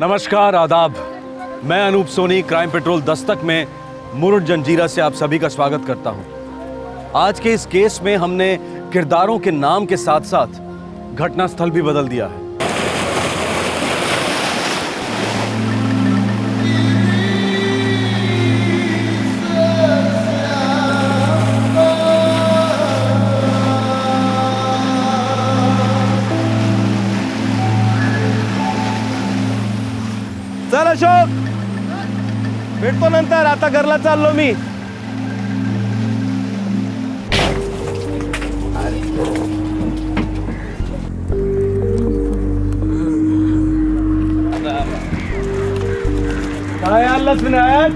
नमस्कार, आदाब। मैं अनूप सोनी क्राइम पेट्रोल दस्तक में मुरुड जंजीरा से आप सभी का स्वागत करता हूं। आज के इस केस में हमने किरदारों के नाम के साथ साथ घटनास्थल भी बदल दिया है। चल अशोक, भेटतो नंतर, आता घरला चाललो मी. काय आलंस विनायक?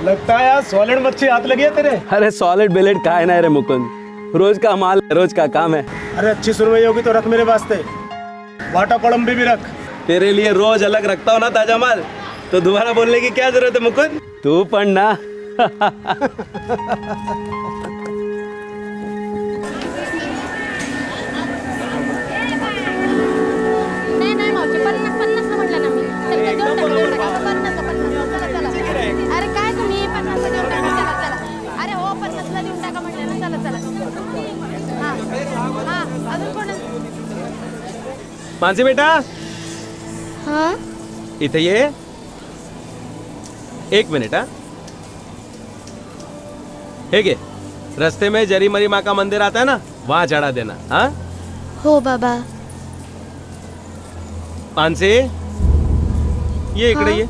लगता है यार सॉलिड मच्छी हाथ लगी है तेरे. अरे सॉलिड बिलेट काय नाही रे मुकुंद, रोज का माल है, रोज का काम है. अरे अच्छी सुनवाई होगी तो रख मेरे वास्ते. वाटा कोळंबी भी रख. तेरे लिए रोज अलग रखता हूँ ना ताजा माल, तो दोबारा बोलने की क्या जरूरत है मुकुंद. तू पण ना. नाही मावशी, 50 म्हटलं ना मी. चल, देऊन टाका. 50. चला. अरे काय तुम्ही 50 देऊन टाका. चला. अरे हो 50 ला देऊन टाका म्हटलं ना. चला. हा अजून कोण? मानसी बेटा, हाँ इथे ये. एक मिनिट. हा हे घे, रस्ते में जरी मरी माँ का मंदिर आता है ना, वहां चढ़ा देना. हाँ हो बाबा. मानसी, ये इकडे ये.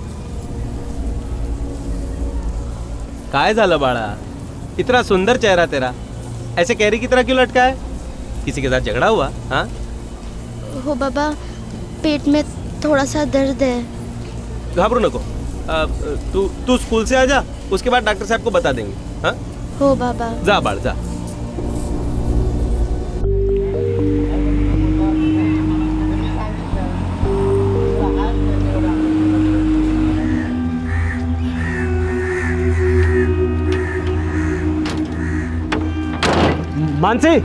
काय झालं बाळा, इतना सुंदर चेहरा तेरा, ऐसे कैरी की तरह क्यों लटका है? किसी के साथ झगड़ा हुआ? हाँ हो बाबा, पेट में थोड़ा सा दर्द है. घाबरू नको. तू स्कूल से आ जा, उसके बाद डॉक्टर साहब को बता देंगे. हाँ हो बाबा. जा बाळ जा. मानसी,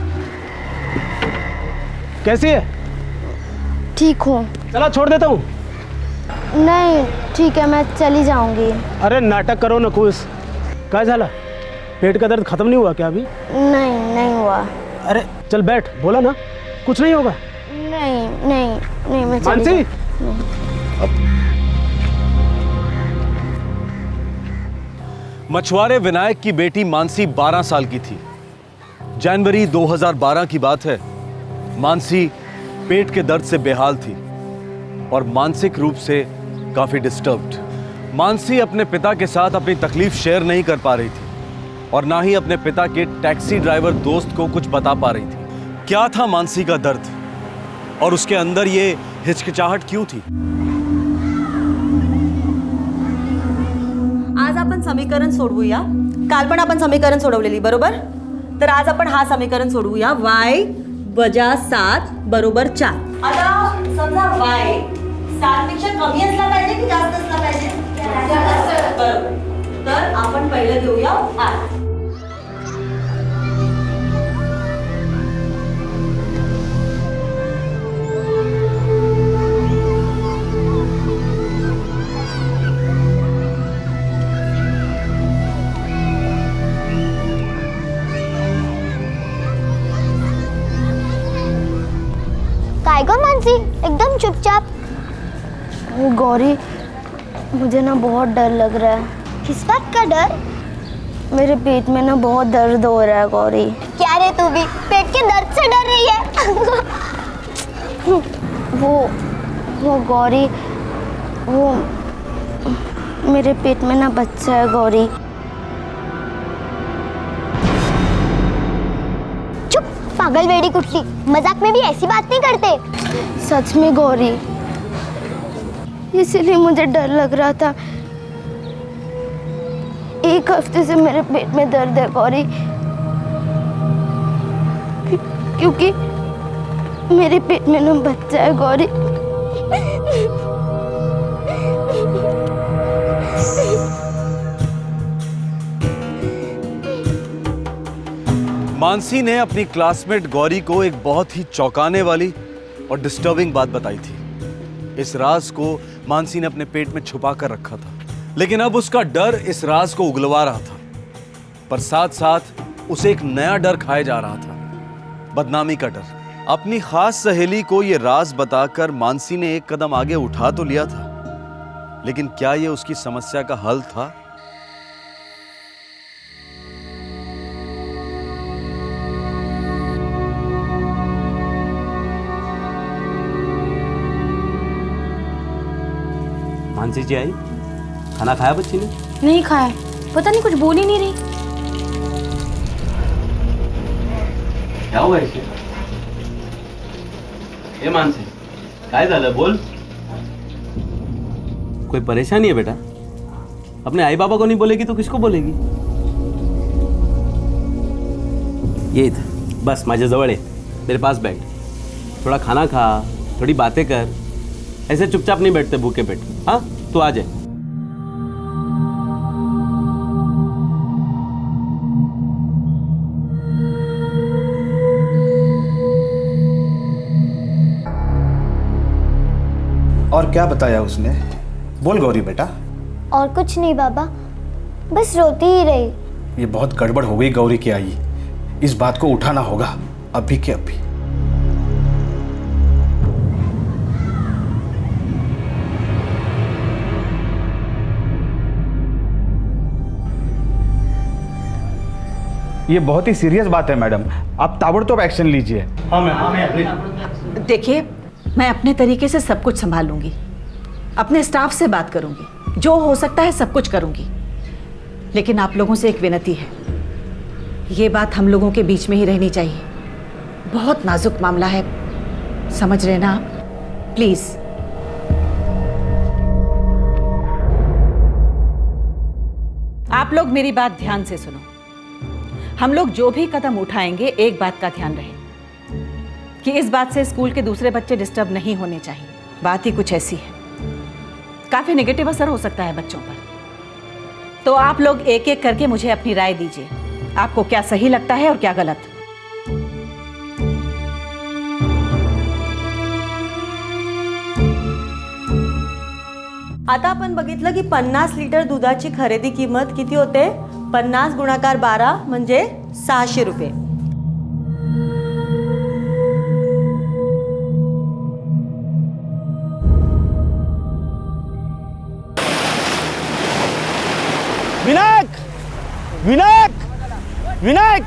कैसी है? ठीक हूँ. चला छोड़ देता हूँ. नहीं ठीक है, मैं चली जाऊंगी. अरे नाटक करो ना कुछ. काय झालं? पेट का दर्द खत्म नहीं हुआ क्या अभी? नहीं हुआ. अरे चल बैठ, बोला ना कुछ नहीं होगा. नहीं मैं चली मानसी, मछुआरे विनायक की बेटी मानसी 12 साल की थी. जनवरी 2012 की बात है. मानसी पेट के दर्द से बेहाल थी और मानसिक रूप से काफी डिस्टर्ब्ड. मानसी अपने पिता के साथ अपनी तकलीफ शेयर नहीं कर पा रही थी और ना ही अपने पिता के टैक्सी ड्राइवर दोस्त को कुछ बता पा रही थी. क्या था मानसी का दर्द और उसके अंदर ये हिचकिचाहट क्यों थी? आज आपण समीकरण सोडवूया. काल पण आपण समीकरण सोडवलेली बरोबर. तर आज आपण हा समीकरण सोडवूया. y वजा 7 बरोबर 4. आता समजा y 7 पेक्षा कमी असला पाहिजे की जास्त असला पाहिजे? बरोबर. तर आपण पहिलं घेऊया r. काय गं मानसी, एकदम चुपचाप. वो गौरी, मुझे ना बहुत डर लग रहा है. किस बात का डर? मेरे पेट में ना बहुत दर्द हो रहा है गौरी. क्या रे तू भी पेट के दर्द से डर रही है? वो गौरी, वो मेरे पेट में ना बच्चा है गौरी. पागल वेड़ी कुटली, मजाक में भी ऐसी बात नहीं करते. सच में गौरी, इसीलिए मुझे डर लग रहा था. 1 हफ्ते से मेरे पेट में दर्द है गौरी, क्योंकि मेरे पेट में ना बच्चा है गौरी. मानसी ने अपनी क्लासमेट गौरी को एक बहुत ही चौंकाने वाली और डिस्टर्बिंग बात बताई थी. इस राज को मानसी ने अपने पेट में छुपा कर रखा था, लेकिन अब उसका डर इस राज को उगलवा रहा था, पर साथ साथ उसे एक नया डर खाए जा रहा था, बदनामी का डर। अपनी खास सहेली को यह राज बताकर मानसी ने एक कदम आगे उठा तो लिया था, लेकिन क्या यह उसकी समस्या का हल था? मानसी जी आई, खाना खाया बच्ची ने? नहीं खाया, पता नहीं कुछ बोल ही नहीं रही। क्या हुआ इसे? ए मानसी, काय झालं बोल। कोई परेशानी है बेटा? अपने आई बाबा को नहीं बोलेगी तो किसको बोलेगी? ये इथं बस माझ्या जवळ आहे, मेरे पास बैठ, थोड़ा खाना खा, थोड़ी बातें कर, ऐसे चुपचाप नहीं बैठते भूखे पेट। हाँ तू आ जाए। और क्या बताया उसने? बोल गौरी बेटा। और कुछ नहीं बाबा, बस रोती ही रही। ये बहुत गड़बड़ हो गई गौरी की आई, इस बात को उठाना होगा अभी के अभी। ये बहुत ही सीरियस बात है मैडम, आप ताबड़तोड़ एक्शन लीजिए। हाँ मैम। देखिए, मैं अपने तरीके से सब कुछ संभालूंगी, अपने स्टाफ से बात करूंगी, जो हो सकता है सब कुछ करूंगी, लेकिन आप लोगों से एक विनती है, ये बात हम लोगों के बीच में ही रहनी चाहिए। बहुत नाजुक मामला है, समझ रहे ना आप? प्लीज। आप लोग मेरी बात ध्यान से सुनो। हम लोग जो भी कदम उठाएंगे, एक बात का ध्यान रहे कि इस बात से स्कूल के दूसरे बच्चे डिस्टर्ब नहीं होने चाहिए। बात ही कुछ ऐसी है, काफी नेगेटिव असर हो सकता है बच्चों पर। तो आप लोग एक एक करके मुझे अपनी राय दीजिए, आपको क्या सही लगता है और क्या गलत। आता आपण बघितलं की 50 लिटर दुधाची खरेदी किंमत किती होते? 50 गुणाकार 12 म्हणजे 600 रुपये. विनायक, विनायक, विनायक,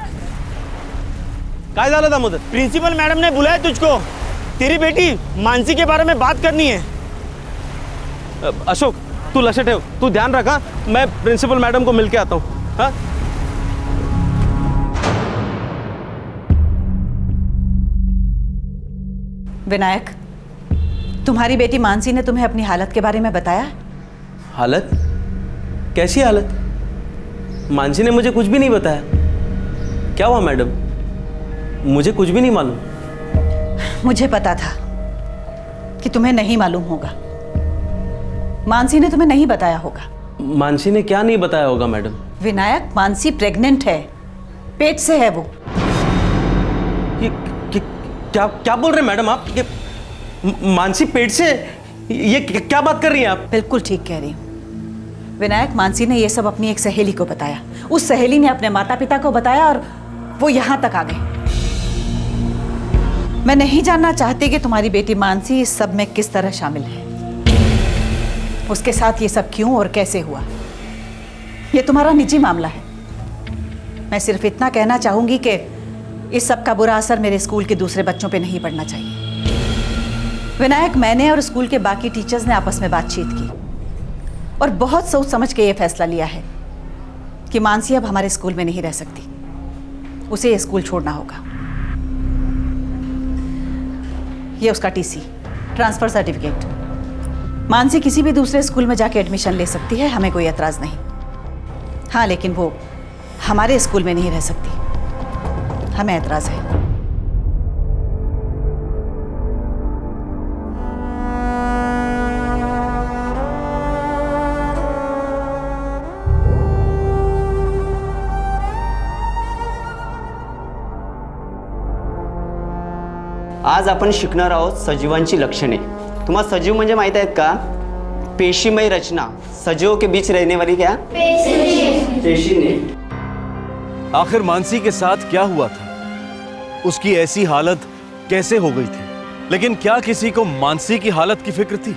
काय झालं दामोदर? प्रिंसिपल मैडम ने बुलाया तुझको, तेरी बेटी मानसी के बारे में बात करनी है। अशोक तू लक्ष्य ठेव, तू ध्यान रखा, मैं प्रिंसिपल मैडम को मिलके आता हूँ। हाँ विनायक, तुम्हारी बेटी मानसी ने तुम्हें अपनी हालत के बारे में बताया? हालत? कैसी हालत? मानसी ने मुझे कुछ भी नहीं बताया। क्या हुआ मैडम? मुझे कुछ भी नहीं मालूम। मुझे पता था कि तुम्हें नहीं मालूम होगा। मानसी ने तुम्हें नहीं बताया होगा। मानसी ने क्या नहीं बताया होगा मैडम? विनायक, मानसी प्रेग्नेंट है, पेट से है वो। ये क्या क्या बोल रहे हैं मैडम आप? ये मानसी पेट से? ये क्या बात कर रही हैं आप? बिल्कुल ठीक कह रही हूँ विनायक। मानसी ने ये सब अपनी एक सहेली को बताया, उस सहेली ने अपने माता पिता को बताया और वो यहाँ तक आ गए। मैं नहीं जानना चाहती कि तुम्हारी बेटी मानसी इस सब में किस तरह शामिल है, उसके साथ ये सब क्यों और कैसे हुआ। ये तुम्हारा निजी मामला है। मैं सिर्फ इतना कहना चाहूंगी कि इस सब का बुरा असर मेरे स्कूल के दूसरे बच्चों पे नहीं पड़ना चाहिए। विनायक, मैंने और स्कूल के बाकी टीचर्स ने आपस में बातचीत की और बहुत सोच समझ के ये फैसला लिया है कि मानसी अब हमारे स्कूल में नहीं रह सकती, उसे ये स्कूल छोड़ना होगा। ये उसका टीसी, ट्रांसफर सर्टिफिकेट। मानसी किसी भी दूसरे स्कूल में जाके एडमिशन ले सकती है, हमें कोई एतराज़ नहीं। हाँ, लेकिन वो हमारे स्कूल में नहीं रह सकती, हमें एतराज़ है। आज आपण शिकणार आहोत सजीवांची लक्षणे। तुम्हाला सजीव म्हणजे माहीत आहेत का? पेशीमय रचना, सजीवों के बीच रहने वाली क्या पेशी ने। आखिर मानसी के साथ क्या हुआ था? उसकी ऐसी हालत कैसे हो गई थी? लेकिन क्या किसी को मानसी की हालत की फिक्र थी?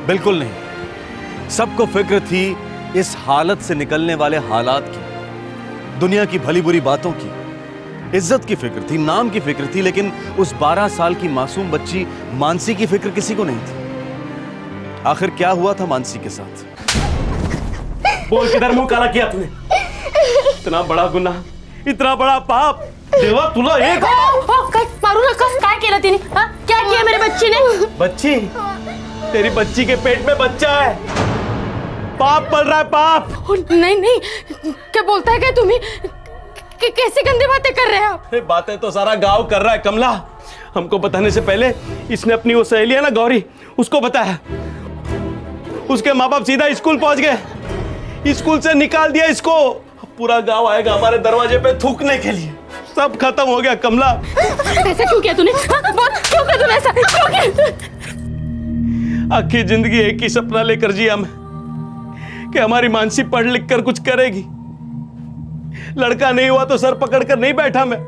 बिल्कुल नहीं। सबको फिक्र थी इस हालत से निकलने वाले हालात की, दुनिया की भली बुरी बातों की, इज्जत की फिक्र थी, नाम की फिक्र थी, लेकिन उस 12 साल की मासूम बच्ची मानसी की फिक्र किसी को नहीं थी। आखिर क्या हुआ था मानसी के साथ? बोल, किधर मुंह काला किया तूने? इतना बड़ा गुनाह, इतना बड़ा पाप, देवा तुला एक मारू नका. काय केलं तिने? हा? क्या किया मेरे बच्चे ने? बच्ची, तेरी बच्ची के पेट में बच्चा है, पाप पल रहा है, पाप. नहीं नहीं, क्या बोलता है क्या तुम्हें? कैसे गंदी बातें कर रहे हैं आप? अरे बातें तो सारा गांव कर रहा है कमला. हमको बताने से पहले इसने अपनी वो सहेली है ना गौरी, उसको बताया. उसके माँ बाप सीधा स्कूल पहुंच गए, स्कूल से निकाल दिया इसको. पूरा गांव आएगा हमारे दरवाजे पे थूकने के लिए. सब खत्म हो गया कमला. ऐसा क्यों किया तूने? बोल, क्यों किया तूने ऐसा? क्यों किया? आखिर जिंदगी एक ही सपना लेकर जिया मैं कि हमारी मानसी पढ़ लिख कर कुछ करेगी. लड़का नहीं हुआ तो सर पकड़ कर नहीं बैठा मैं.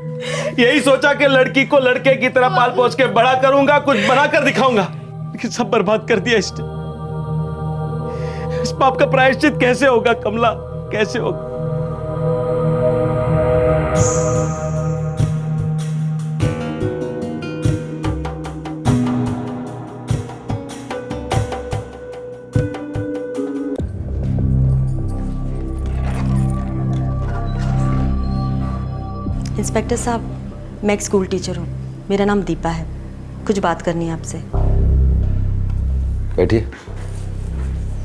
यही सोचा कि लड़की को लड़के की तरह पाल पोस के बड़ा करूंगा, कुछ बनाकर दिखाऊंगा. लेकिन सब बर्बाद कर दिया इसने. इस पाप का प्रायश्चित कैसे होगा कमला, कैसे होगा? इंस्पेक्टर साहब, मैं एक स्कूल टीचर हूँ. मेरा नाम दीपा है. कुछ बात करनी है आपसे. बैठिए.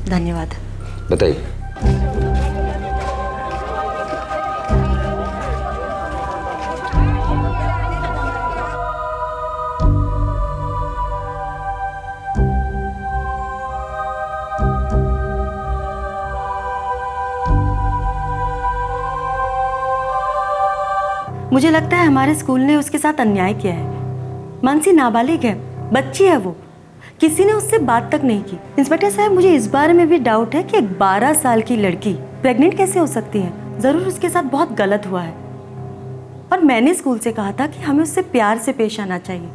धन्यवाद. बताइए. मुझे लगता है हमारे स्कूल ने उसके साथ अन्याय किया है. मानसी नाबालिग है, बच्ची है वो. किसी ने उससे बात तक नहीं की. इंस्पेक्टर साहब, मुझे इस बारे में भी डाउट है कि एक 12 साल की लड़की प्रेग्नेंट कैसे हो सकती है. ज़रूर उसके साथ बहुत गलत हुआ है. और मैंने स्कूल से कहा था कि हमें उससे प्यार से पेश आना चाहिए.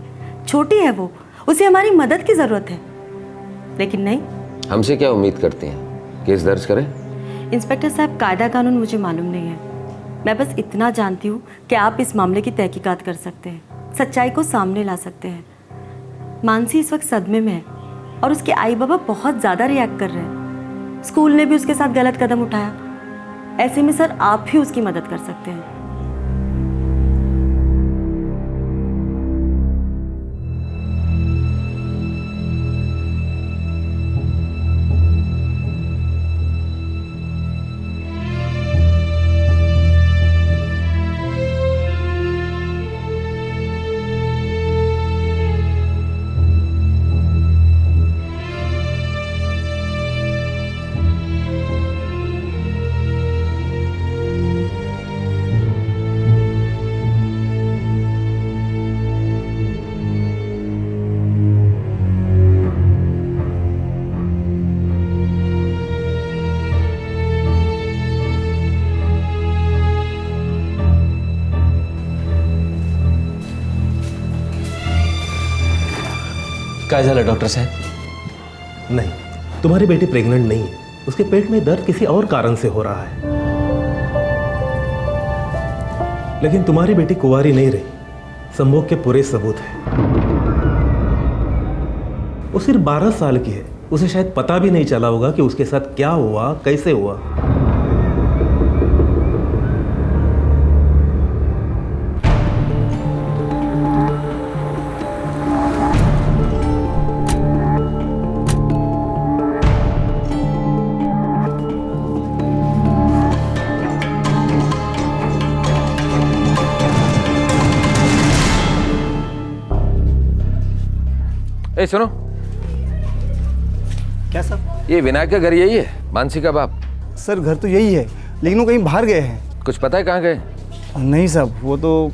छोटी है वो, उसे हमारी मदद की ज़रूरत है. लेकिन नहीं. हमसे क्या उम्मीद करती हैं? केस दर्ज करें? इंस्पेक्टर साहब, कायदा कानून मुझे मालूम नहीं है. मैं बस इतना जानती हूँ कि आप इस मामले की तहकीकात कर सकते हैं, सच्चाई को सामने ला सकते हैं. मानसी इस वक्त सदमे में है और उसके आई बाबा बहुत ज़्यादा रिएक्ट कर रहे हैं. स्कूल ने भी उसके साथ गलत कदम उठाया. ऐसे में सर, आप ही उसकी मदद कर सकते हैं. काय झालं डॉक्टर साहब? नहीं, तुम्हारी बेटी प्रेग्नेंट नहीं है. उसके पेट में दर्द किसी और कारण से हो रहा है. लेकिन तुम्हारी बेटी कुंवारी नहीं रही. संभोग के पूरे सबूत हैं. वो सिर्फ 12 साल की है. उसे शायद पता भी नहीं चला होगा कि उसके साथ क्या हुआ, कैसे हुआ. ए सुनो. क्या सर? ये विनायक का घर यही है? मानसी का बाप? सर, घर तो यही है, लेकिन वो कहीं बाहर गए हैं. कुछ पता है कहाँ गए? नहीं साहब, वो तो,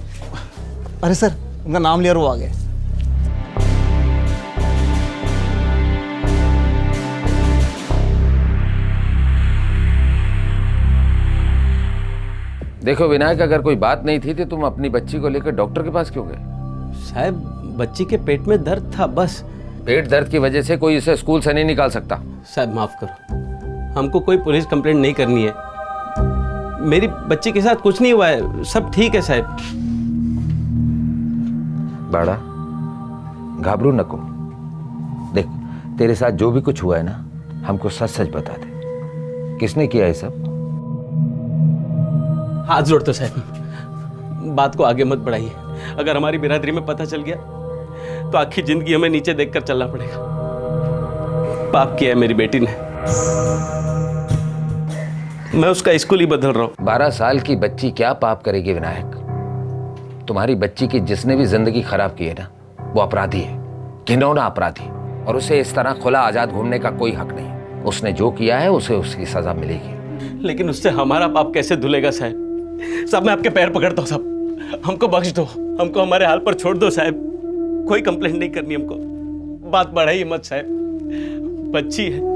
अरे सर, उनका नाम लिया और वो आ गए. देखो विनायक, अगर कोई बात नहीं थी तो तुम अपनी बच्ची को लेकर डॉक्टर के पास क्यों गए? साहब बच्ची के पेट में दर्द था बस। पेट दर्द की वजह से कोई इसे स्कूल से नहीं निकाल सकता। साहब माफ करो, हमको कोई पुलिस कंप्लेंट नहीं करनी है। मेरी बच्ची के साथ कुछ नहीं हुआ है, सब ठीक है साहब। बाड़ा, घाबरू नको। देख, तेरे साथ जो भी कुछ हुआ है ना, हमको सच सच बता दे। किसने किया है सब? हाथ जोड़ते साहब, बात को आगे मत बढ़ाइए। अगर हमारी बिरादरी में पता चल गया तो आखिरी जिंदगी हमें नीचे देखकर चलना पड़ेगा। पाप किया है मेरी बेटी ने, मैं उसका स्कूल ही बदल रहा हूं। 12 साल की बच्ची क्या पाप करेगी विनायक? तुम्हारी बच्ची की जिसने भी जिंदगी खराब की है ना, वो अपराधी है, घिनौना अपराधी, और उसे इस तरह खुला आजाद घूमने का कोई हक नहीं। उसने जो किया है उसे उसकी सजा मिलेगी। लेकिन उससे हमारा पाप कैसे धुलेगा साहब? साहब मैं आपके पैर पकड़ता हूँ साहब, हमको बख्श दो, हमको हमारे हाल पर छोड़ दो साहब। कोई कंप्लेंट नहीं करनी हमको, बात बढ़ाइए मत साहब, बच्ची है।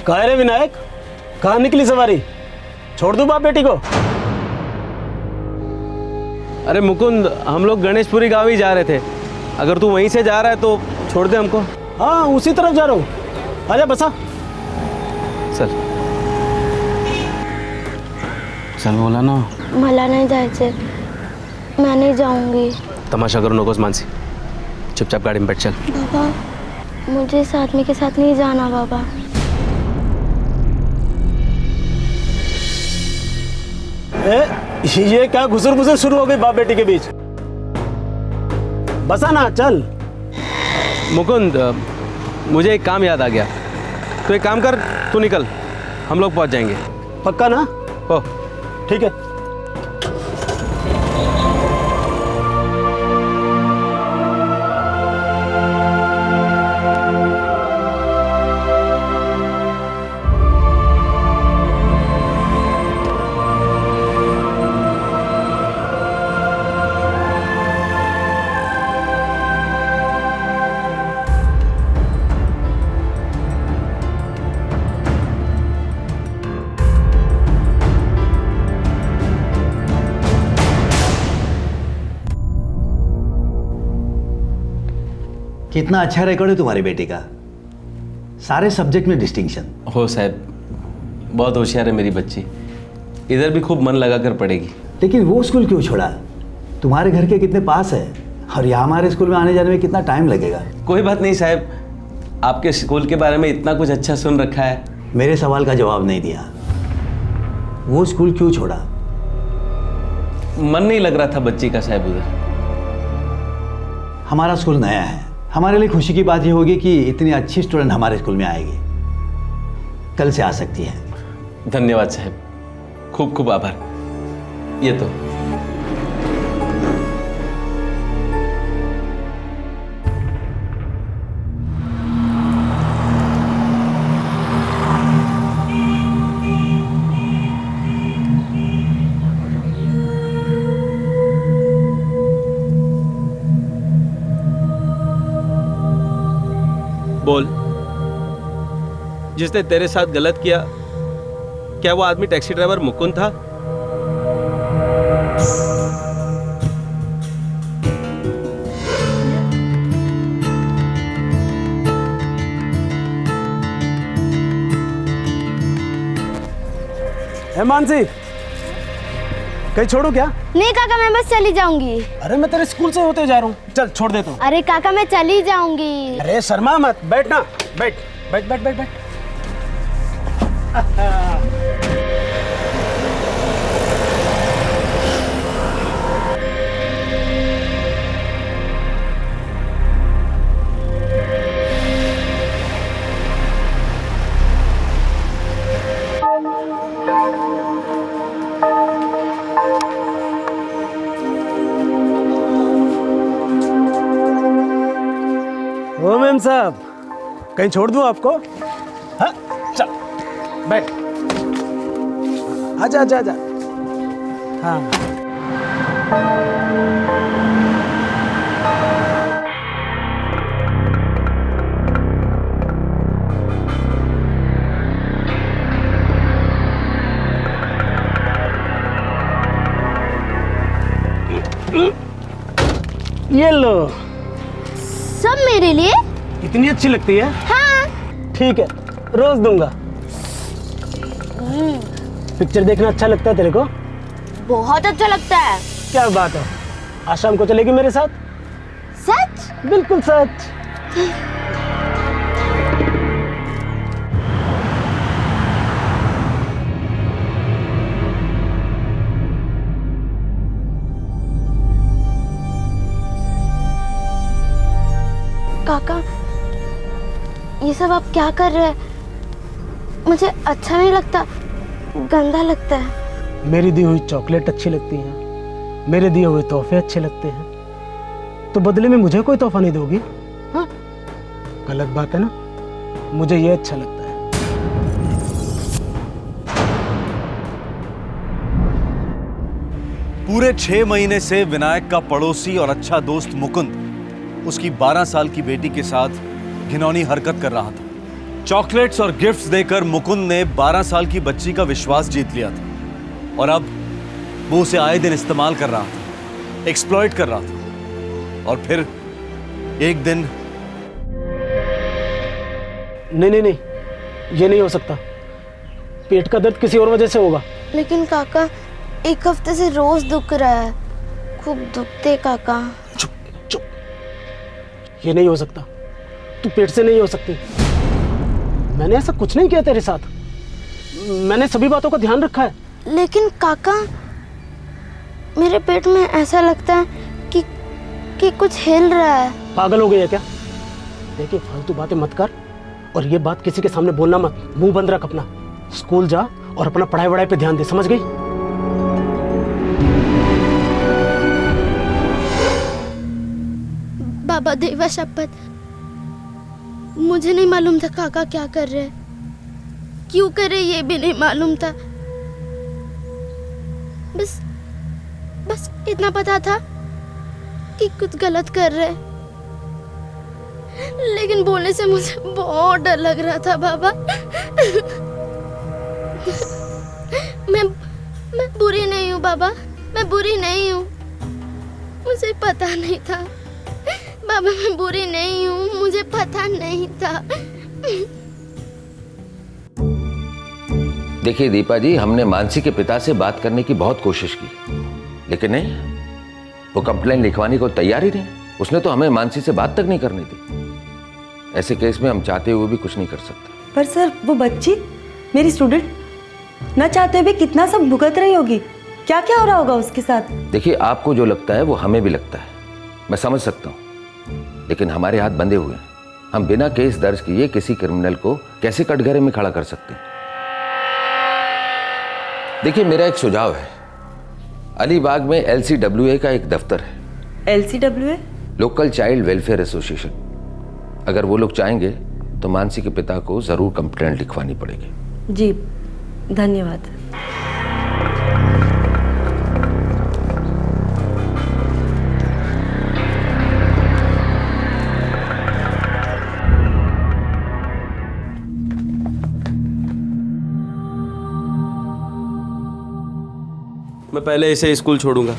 कहा रे विनायक, कहाँ निकली सवारी? छोड़ दूं बाप बेटी को? अरे मुकुंद, हम लोग गणेशपुरी गांव ही जा रहे थे। अगर तू वहीं से जा रहा है तो छोड़ दे हमको। हाँ उसी तरफ जा रहा हूँ, आजा बसा। चल चल, बोला ना। मला नाही जायचे, मैं नहीं जाऊंगी। तमाशा करो नकोस मानसी, चुपचाप गाड़ी में बैठ चल। बाबा मुझे इस आदमी के साथ नहीं जाना बाबा। ये क्या घुसर घुसर शुरू हो गई बाप बेटी के बीच? बसा ना, चल। मुकुंद, मुझे एक काम याद आ गया। तो एक काम कर, तू निकल, हम लोग पहुंच जाएंगे। पक्का ना? हो, ठीक है। कितना अच्छा रिकॉर्ड है तुम्हारी बेटी का, सारे सब्जेक्ट में डिस्टिंक्शन। हो साहब, बहुत होशियार है मेरी बच्ची, इधर भी खूब मन लगा कर पढ़ेगी। लेकिन वो स्कूल क्यों छोड़ा? तुम्हारे घर के कितने पास है, और यहाँ हमारे स्कूल में आने जाने में कितना टाइम लगेगा। कोई बात नहीं साहब, आपके स्कूल के बारे में इतना कुछ अच्छा सुन रखा है। मेरे सवाल का जवाब नहीं दिया। वो स्कूल क्यों छोड़ा? मन नहीं लग रहा था बच्ची का साहब उधर। हमारा स्कूल नया है, हमारे लिए खुशी की बात ये होगी कि इतनी अच्छी स्टूडेंट हमारे स्कूल में आएगी, कल से आ सकती है। धन्यवाद साहब, खूब खूब आभार। ये तो बोल, जिसने तेरे साथ गलत किया, क्या वो आदमी टैक्सी ड्राइवर मुकुंद था? मानसी, कहीं छोड़ू क्या? नहीं काका, मैं बस चली जाऊंगी। अरे मैं तेरे स्कूल से होते जा रहा हूँ, चल छोड़ देता हूँ। अरे काका मैं चली जाऊंगी। अरे शर्मा मत, बैठ ना, बैठ बैठ बैठ बैठ बैठ। ओ मैम साहब, कहीं छोड़ दूं आपको? हाँ चल बैठ, आजा आजा आजा। हाँ ये लो। सब मेरे लिए? इतनी अच्छी लगती है? हाँ। ठीक है, रोज दूंगा। पिक्चर देखना अच्छा लगता है तेरे को? बहुत अच्छा लगता है। क्या बात है, आज शाम को चलेगी मेरे साथ? सच? बिल्कुल सच। काका, ये सब आप क्या कर रहे हैं? मुझे अच्छा नहीं लगता, गंदा लगता है। मेरी दी हुई चॉकलेट अच्छी लगती है, मेरे दिए हुए तोहफे अच्छे लगते हैं, तो बदले में मुझे कोई तोहफा नहीं दोगी? हाँ, गलत बात है ना। मुझे ये अच्छा लगता है। पूरे 6 महीने से विनायक का पड़ोसी और अच्छा दोस्त मुकुंद उसकी 12 साल की बेटी के साथ घिनौनी हरकत कर रहा था। चॉकलेट्स और गिफ्ट्स देकर मुकुंद ने 12 साल की बच्ची का विश्वास जीत लिया था और अब वो उसे आए दिन इस्तेमाल कर रहा था, एक्सप्लॉइट कर रहा था। और फिर एक दिन नहीं, ये नहीं हो सकता। पेट का दर्द किसी और वजह से होगा। लेकिन काका, एक हफ्ते से रोज दुख रहा है, खूब दुखते काका। ये नहीं हो सकता, तू पेट से नहीं हो सकती। मैंने ऐसा कुछ नहीं किया तेरे साथ, मैंने सभी बातों का ध्यान रखा है। लेकिन काका, मेरे पेट में ऐसा लगता है कि कुछ हिल रहा है। पागल हो गई है क्या? देखिए, फालतू बातें मत कर और ये बात किसी के सामने बोलना मत। मुंह बंद रख अपना, स्कूल जा और अपना पढ़ाई वढ़ाई पे ध्यान दे, समझ गई? बाबा देवा शपथ, मुझे नहीं मालूम था काका क्या कर रहे, क्यों कर रहे ये भी नहीं मालूम था। बस इतना पता था कि कुछ गलत कर रहे, लेकिन बोलने से मुझे बहुत डर लग रहा था बाबा। मैं बुरी नहीं हूँ बाबा, मैं बुरी नहीं हूँ, मुझे पता नहीं था बाबा, मैं बुरी नहीं हूँ, मुझे पता नहीं था। देखिए दीपा जी, हमने मानसी के पिता से बात करने की बहुत कोशिश की, लेकिन नहीं, वो कंप्लेन लिखवाने को तैयार ही नहीं। उसने तो हमें मानसी से बात तक नहीं करनी थी। ऐसे केस में हम चाहते हुए भी कुछ नहीं कर सकते। पर सर, वो बच्ची मेरी स्टूडेंट न चाहते हुए कितना सब भुगत रही होगी, क्या क्या हो रहा होगा उसके साथ। देखिए, आपको जो लगता है वो हमें भी लगता है, मैं समझ सकता हूँ, लेकिन हमारे हाथ बंधे हुए हैं। हम बिना केस दर्ज किए किसी क्रिमिनल को कैसे कटघरे में खड़ा कर सकते हैं? देखिए, मेरा एक सुझाव है, अलीबाग में LCWA का एक दफ्तर है। LCWA? Local child welfare association. अगर वो लोग चाहेंगे तो मानसी के पिता को जरूर कंप्लेंट लिखवानी पड़ेगी। जी, धन्यवाद। मैं पहले इसे स्कूल छोड़ूंगा,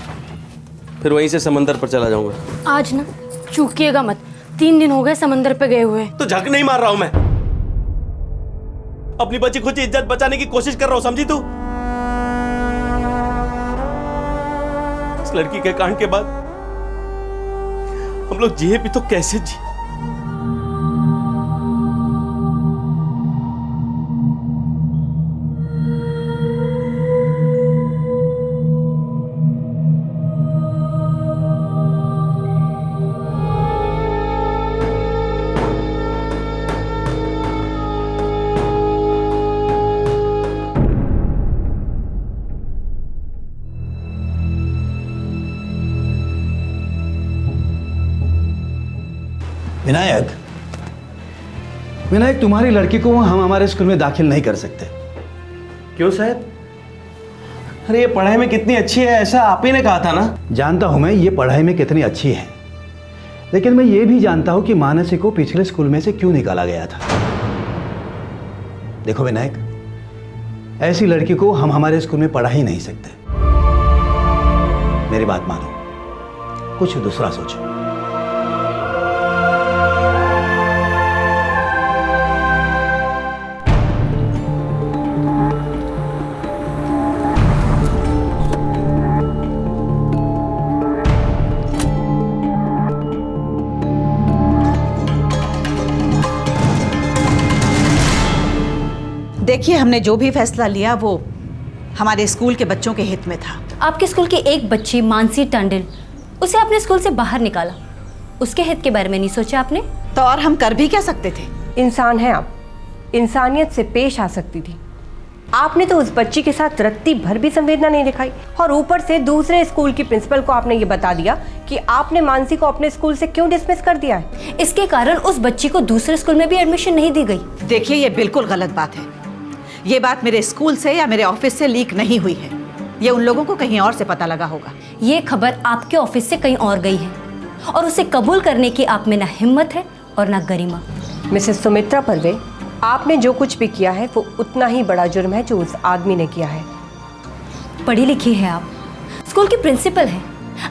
फिर वहीं से समंदर पर चला जाऊंगा। आज ना चूकिएगा मत, 3 दिन हो गए समंदर पे गए हुए। तो झक नहीं मार रहा हूं मैं, अपनी बच्ची खुद की इज्जत बचाने की कोशिश कर रहा हूं, समझी तू? इस लड़की के कांड के बाद हम लोग जिए भी तो कैसे जी? विनायक, विनायक, तुम्हारी लड़की को हम हमारे स्कूल में दाखिल नहीं कर सकते। क्यों साहब? अरे ये पढ़ाई में कितनी अच्छी है, ऐसा आप ही ने कहा था ना। जानता हूं मैं ये पढ़ाई में कितनी अच्छी है, लेकिन मैं ये भी जानता हूं कि मानसी को पिछले स्कूल में से क्यों निकाला गया था। देखो विनायक, ऐसी लड़की को हम हमारे स्कूल में पढ़ा ही नहीं सकते। मेरी बात मानो, कुछ दूसरा सोचो। देखिए, हमने जो भी फैसला लिया वो हमारे स्कूल के बच्चों के हित में था। आपके स्कूल की एक बच्ची मानसी टंडन, उसे आपने स्कूल से बाहर निकाला, उसके हित के बारे में नहीं सोचा आपने? तो और हम कर भी क्या सकते थे? इंसान है आप, इंसानियत से पेश आ सकती थी। आपने तो उस बच्ची के साथ रत्ती भर भी संवेदना नहीं दिखाई, और ऊपर से दूसरे स्कूल की प्रिंसिपल को आपने ये बता दिया कि आपने मानसी को अपने स्कूल से क्यों डिसमिस कर दिया है। इसके कारण उस बच्ची को दूसरे स्कूल में भी एडमिशन नहीं दी गई। देखिए, ये बिल्कुल गलत बात है। ये बात मेरे स्कूल से या मेरे ऑफिस से लीक नहीं हुई है। ये उन लोगों को कहीं और से पता लगा होगा। ये खबर आपके ऑफिस से कहीं और गई है, और उसे कबूल करने की आप में ना हिम्मत है और ना गरिमा। मिसेस सुमित्रा पर्वे, आपने जो कुछ भी किया है वो उतना ही बड़ा जुर्म है जो उस आदमी ने किया है। पढ़ी लिखी है आप, स्कूल की प्रिंसिपल है,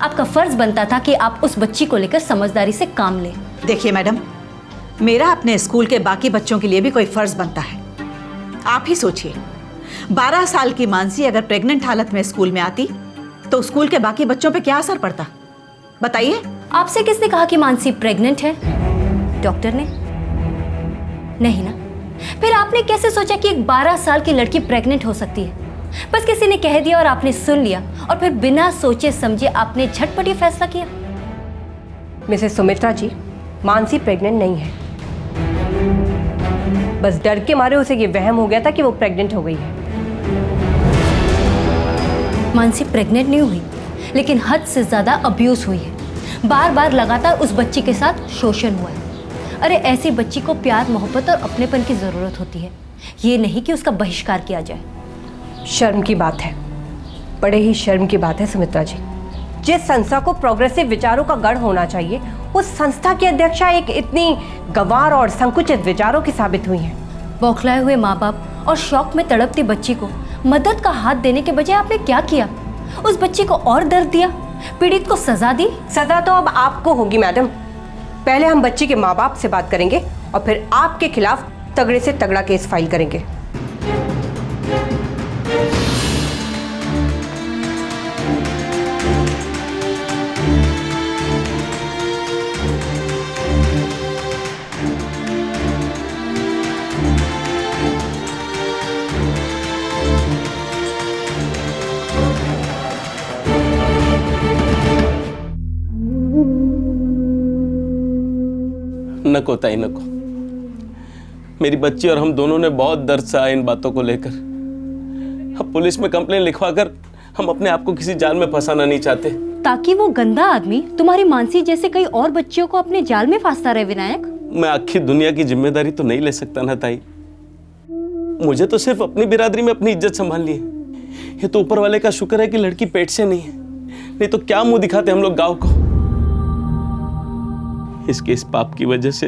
आपका फर्ज बनता था कि आप उस बच्ची को लेकर समझदारी से काम लें। देखिए मैडम, मेरा अपने स्कूल के बाकी बच्चों के लिए भी कोई फर्ज बनता है। आप ही सोचिए, 12 साल की मानसी अगर प्रेग्नेंट हालत में स्कूल में आती तो स्कूल के बाकी बच्चों पे क्या असर पड़ता, बताइए। आपसे किसने कहा कि मानसी प्रेग्नेंट है? डॉक्टर ने? नहीं ना। फिर आपने कैसे सोचा कि एक 12 साल की लड़की प्रेग्नेंट हो सकती है? बस किसी ने कह दिया और आपने सुन लिया, और फिर बिना सोचे समझे आपने झटपट ये फैसला किया। मिसेस सुमित्रा जी, मानसी प्रेग्नेंट नहीं है। बस डर के मारे उसे ये वहम हो गया था कि वो प्रेग्नेंट हो गई है। मानसी प्रेग्नेंट नहीं हुई, लेकिन हद से ज्यादा अब्यूज हुई है। बार बार लगातार उस बच्ची के साथ शोषण हुआ है। अरे ऐसी बच्ची को प्यार, मोहब्बत और अपनेपन की जरूरत होती है, ये नहीं कि उसका बहिष्कार किया जाए। शर्म की बात है, बड़े ही शर्म की बात है सुमित्रा जी। जिस संस्था को प्रोग्रेसिव विचारों का गढ़ होना चाहिए, उस संस्था की अध्यक्षा एक इतनी गंवार और संकुचित विचारों की साबित हुई हैं। बौखलाए हुए माँ बाप और शौक में तड़पती बच्ची को मदद का हाथ देने के बजाय आपने क्या किया? उस बच्ची को और दर्द दिया, पीड़ित को सजा दी। सजा तो अब आपको होगी मैडम। पहले हम बच्ची के माँ बाप से बात करेंगे और फिर आपके खिलाफ तगड़े से तगड़ा केस फाइल करेंगे। नको ताई नको, मेरी बच्ची और हम दोनों ने बहुत दर्द सहा इन बातों को लेकर। अब पुलिस में कंप्लेन लिखवाकर हम अपने आप को किसी जाल में फंसाना नहीं चाहते, ताकि वो गंदा आदमी तुम्हारी मानसी जैसे कई और बच्चियों को अपने जाल में फांसता रहे। विनायक, मैं आखिर दुनिया की जिम्मेदारी तो नहीं ले सकता ना ताई। मुझे तो सिर्फ अपनी बिरादरी में अपनी इज्जत संभालनी है। ये तो ऊपर वाले का शुक्र है कि लड़की पेट से नहीं है, नहीं तो क्या मुंह दिखाते हम लोग गांव को। इसके इस पाप की वजह से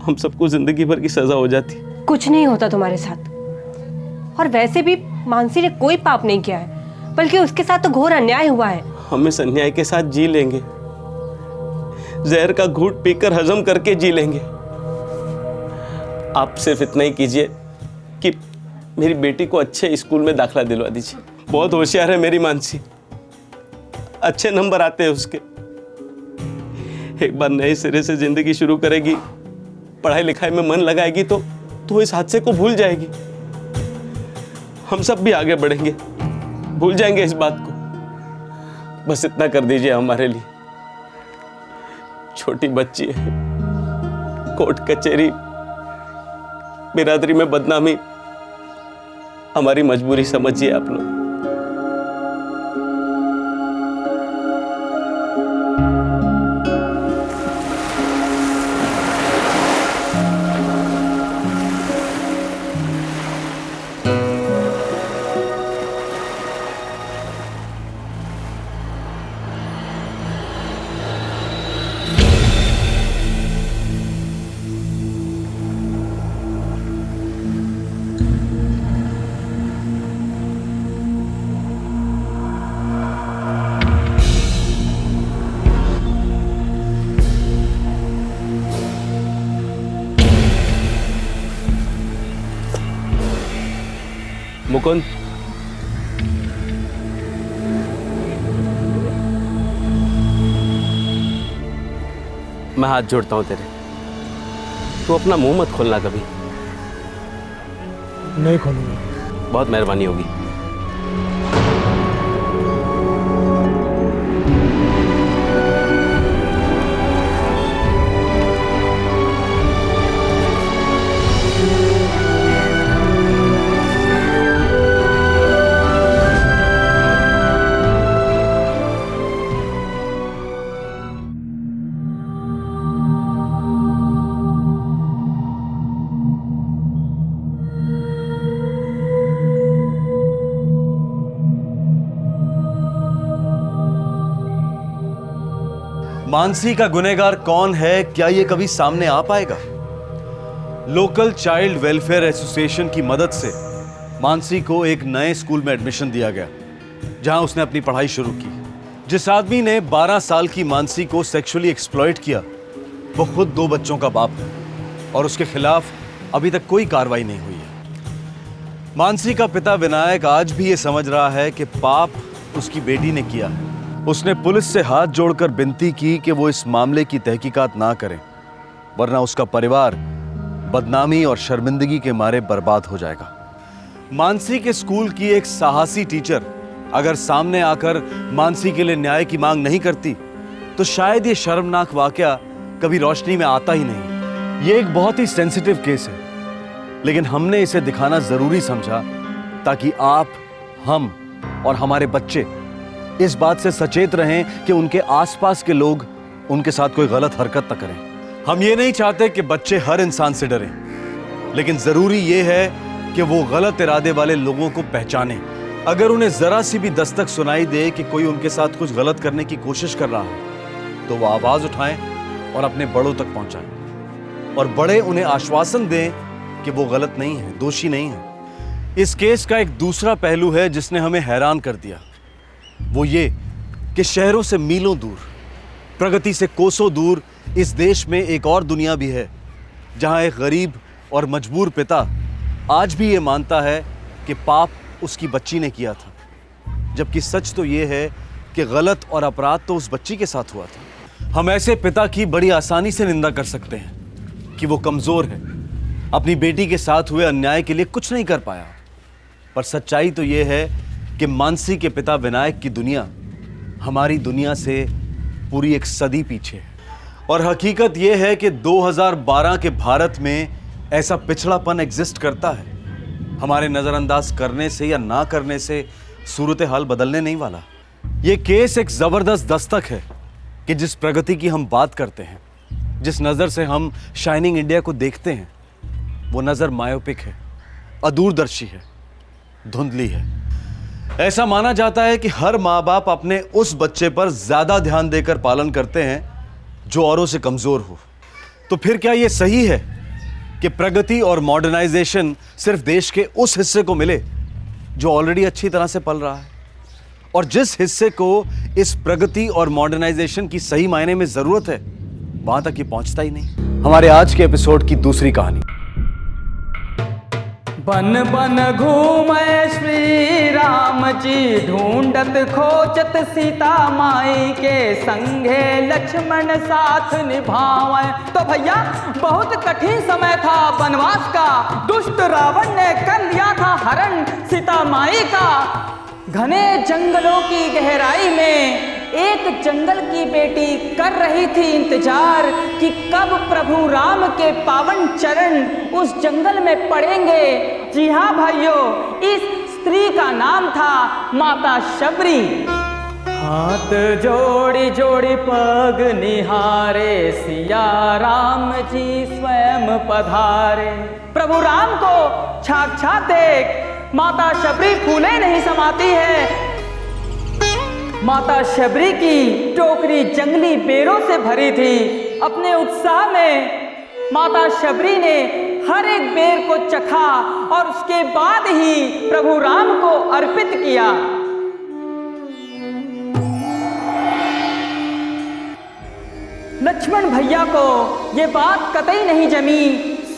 हम सबको जिंदगी भर की सजा हो जाती। कुछ नहीं होता तुम्हारे साथ, और वैसे भी मानसी ने कोई पाप नहीं किया है, बल्कि उसके साथ तो घोर अन्याय हुआ है। हम इस अन्याय के साथ जी लेंगे, जहर का घूंट पीकर हजम करके जी लेंगे। आप सिर्फ इतना ही कीजिए कि मेरी बेटी को अच्छे स्कूल में दाखिला दिलवा दीजिए। बहुत होशियार है मेरी मानसी, अच्छे नंबर आते हैं उसके। एक बार नए सिरे से जिंदगी शुरू करेगी, पढ़ाई लिखाई में मन लगाएगी तो इस हादसे को भूल जाएगी। हम सब भी आगे बढ़ेंगे, भूल जाएंगे इस बात को। बस इतना कर दीजिए हमारे लिए। छोटी बच्ची है, कोर्ट कचहरी, बिरादरी में बदनामी, हमारी मजबूरी समझिए आप लोग। मुकुंद, मैं हाथ जोड़ता हूं तेरे, तू अपना मुंह मत खोलना कभी। नहीं खोलूंगा। बहुत मेहरबानी होगी। मानसी का गुनहगार कौन है, क्या ये कभी सामने आ पाएगा? लोकल चाइल्ड वेलफेयर एसोसिएशन की मदद से मानसी को एक नए स्कूल में एडमिशन दिया गया, जहां उसने अपनी पढ़ाई शुरू की। जिस आदमी ने 12 साल की मानसी को सेक्सुअली एक्सप्लॉइट किया, वो खुद 2 बच्चों का बाप है और उसके खिलाफ अभी तक कोई कार्रवाई नहीं हुई है। मानसी का पिता विनायक आज भी ये समझ रहा है कि पाप उसकी बेटी ने किया है। उसने पुलिस से हाथ जोड़कर विनती की कि वो इस मामले की तहकीकात ना करें, वरना उसका परिवार बदनामी और शर्मिंदगी के मारे बर्बाद हो जाएगा। मानसी के स्कूल की एक साहसी टीचर अगर सामने आकर मानसी के लिए न्याय की मांग नहीं करती, तो शायद ये शर्मनाक वाकया कभी रोशनी में आता ही नहीं। ये एक बहुत ही सेंसिटिव केस है, लेकिन हमने इसे दिखाना जरूरी समझा ताकि आप, हम और हमारे बच्चे इस बात से सचेत रहें कि उनके आसपास के लोग उनके साथ कोई गलत हरकत न करें। हम ये नहीं चाहते कि बच्चे हर इंसान से डरें, लेकिन जरूरी ये है कि वो गलत इरादे वाले लोगों को पहचानें। अगर उन्हें जरा सी भी दस्तक सुनाई दे कि कोई उनके साथ कुछ गलत करने की कोशिश कर रहा है, तो वो आवाज उठाएं और अपने बड़ों तक पहुंचाएं, और बड़े उन्हें आश्वासन दें कि वो गलत नहीं है, दोषी नहीं है। इस केस का एक दूसरा पहलू है जिसने हमें हैरान कर दिया, वो ये कि शहरों से मीलों दूर, प्रगति से कोसों दूर इस देश में एक और दुनिया भी है, जहां एक गरीब और मजबूर पिता आज भी ये मानता है कि पाप उसकी बच्ची ने किया था, जबकि सच तो ये है कि गलत और अपराध तो उस बच्ची के साथ हुआ था। हम ऐसे पिता की बड़ी आसानी से निंदा कर सकते हैं कि वो कमजोर है, अपनी बेटी के साथ हुए अन्याय के लिए कुछ नहीं कर पाया, पर सच्चाई तो ये है कि मानसी के पिता विनायक की दुनिया हमारी दुनिया से पूरी एक सदी पीछे है। और हकीकत यह है कि 2012 के भारत में ऐसा पिछड़ापन एग्जिस्ट करता है। हमारे नजरअंदाज करने से या ना करने से सूरत हाल बदलने नहीं वाला। यह केस एक जबरदस्त दस्तक है कि जिस प्रगति की हम बात करते हैं, जिस नजर से हम शाइनिंग इंडिया को देखते हैं, वो नजर मायोपिक है, अदूरदर्शी है, धुंधली है। ऐसा माना जाता है कि हर माँ बाप अपने उस बच्चे पर ज्यादा ध्यान देकर पालन करते हैं जो औरों से कमजोर हो। तो फिर क्या यह सही है कि प्रगति और मॉडर्नाइजेशन सिर्फ देश के उस हिस्से को मिले जो ऑलरेडी अच्छी तरह से पल रहा है, और जिस हिस्से को इस प्रगति और मॉडर्नाइजेशन की सही मायने में जरूरत है, वहां तक ये पहुंचता ही नहीं? हमारे आज के एपिसोड की दूसरी कहानी। बन बन घूमे श्री राम जी, ढूंढत खोजत सीता माई के, संगे लक्ष्मण साथ निभावे। तो भैया बहुत कठिन समय था वनवास का, दुष्ट रावण ने कर लिया था हरण सीता माई का। घने जंगलों की गहराई में एक जंगल की बेटी कर रही थी इंतजार कि कब प्रभु राम के पावन चरण उस जंगल में पड़ेंगे। जी हाँ भाइयों, इस स्त्री का नाम था माता शबरी। हाथ जोड़ी जोड़ी पग निहारे, सिया राम जी स्वयं पधारे। प्रभु राम को साक्षात देख माता शबरी फूले नहीं समाती है। माता शबरी की टोकरी जंगली बेरों से भरी थी। अपने उत्साह में माता शबरी ने हर एक बेर को चखा और उसके बाद ही प्रभु राम को अर्पित किया। लक्ष्मण भैया को ये बात कतई नहीं जमी।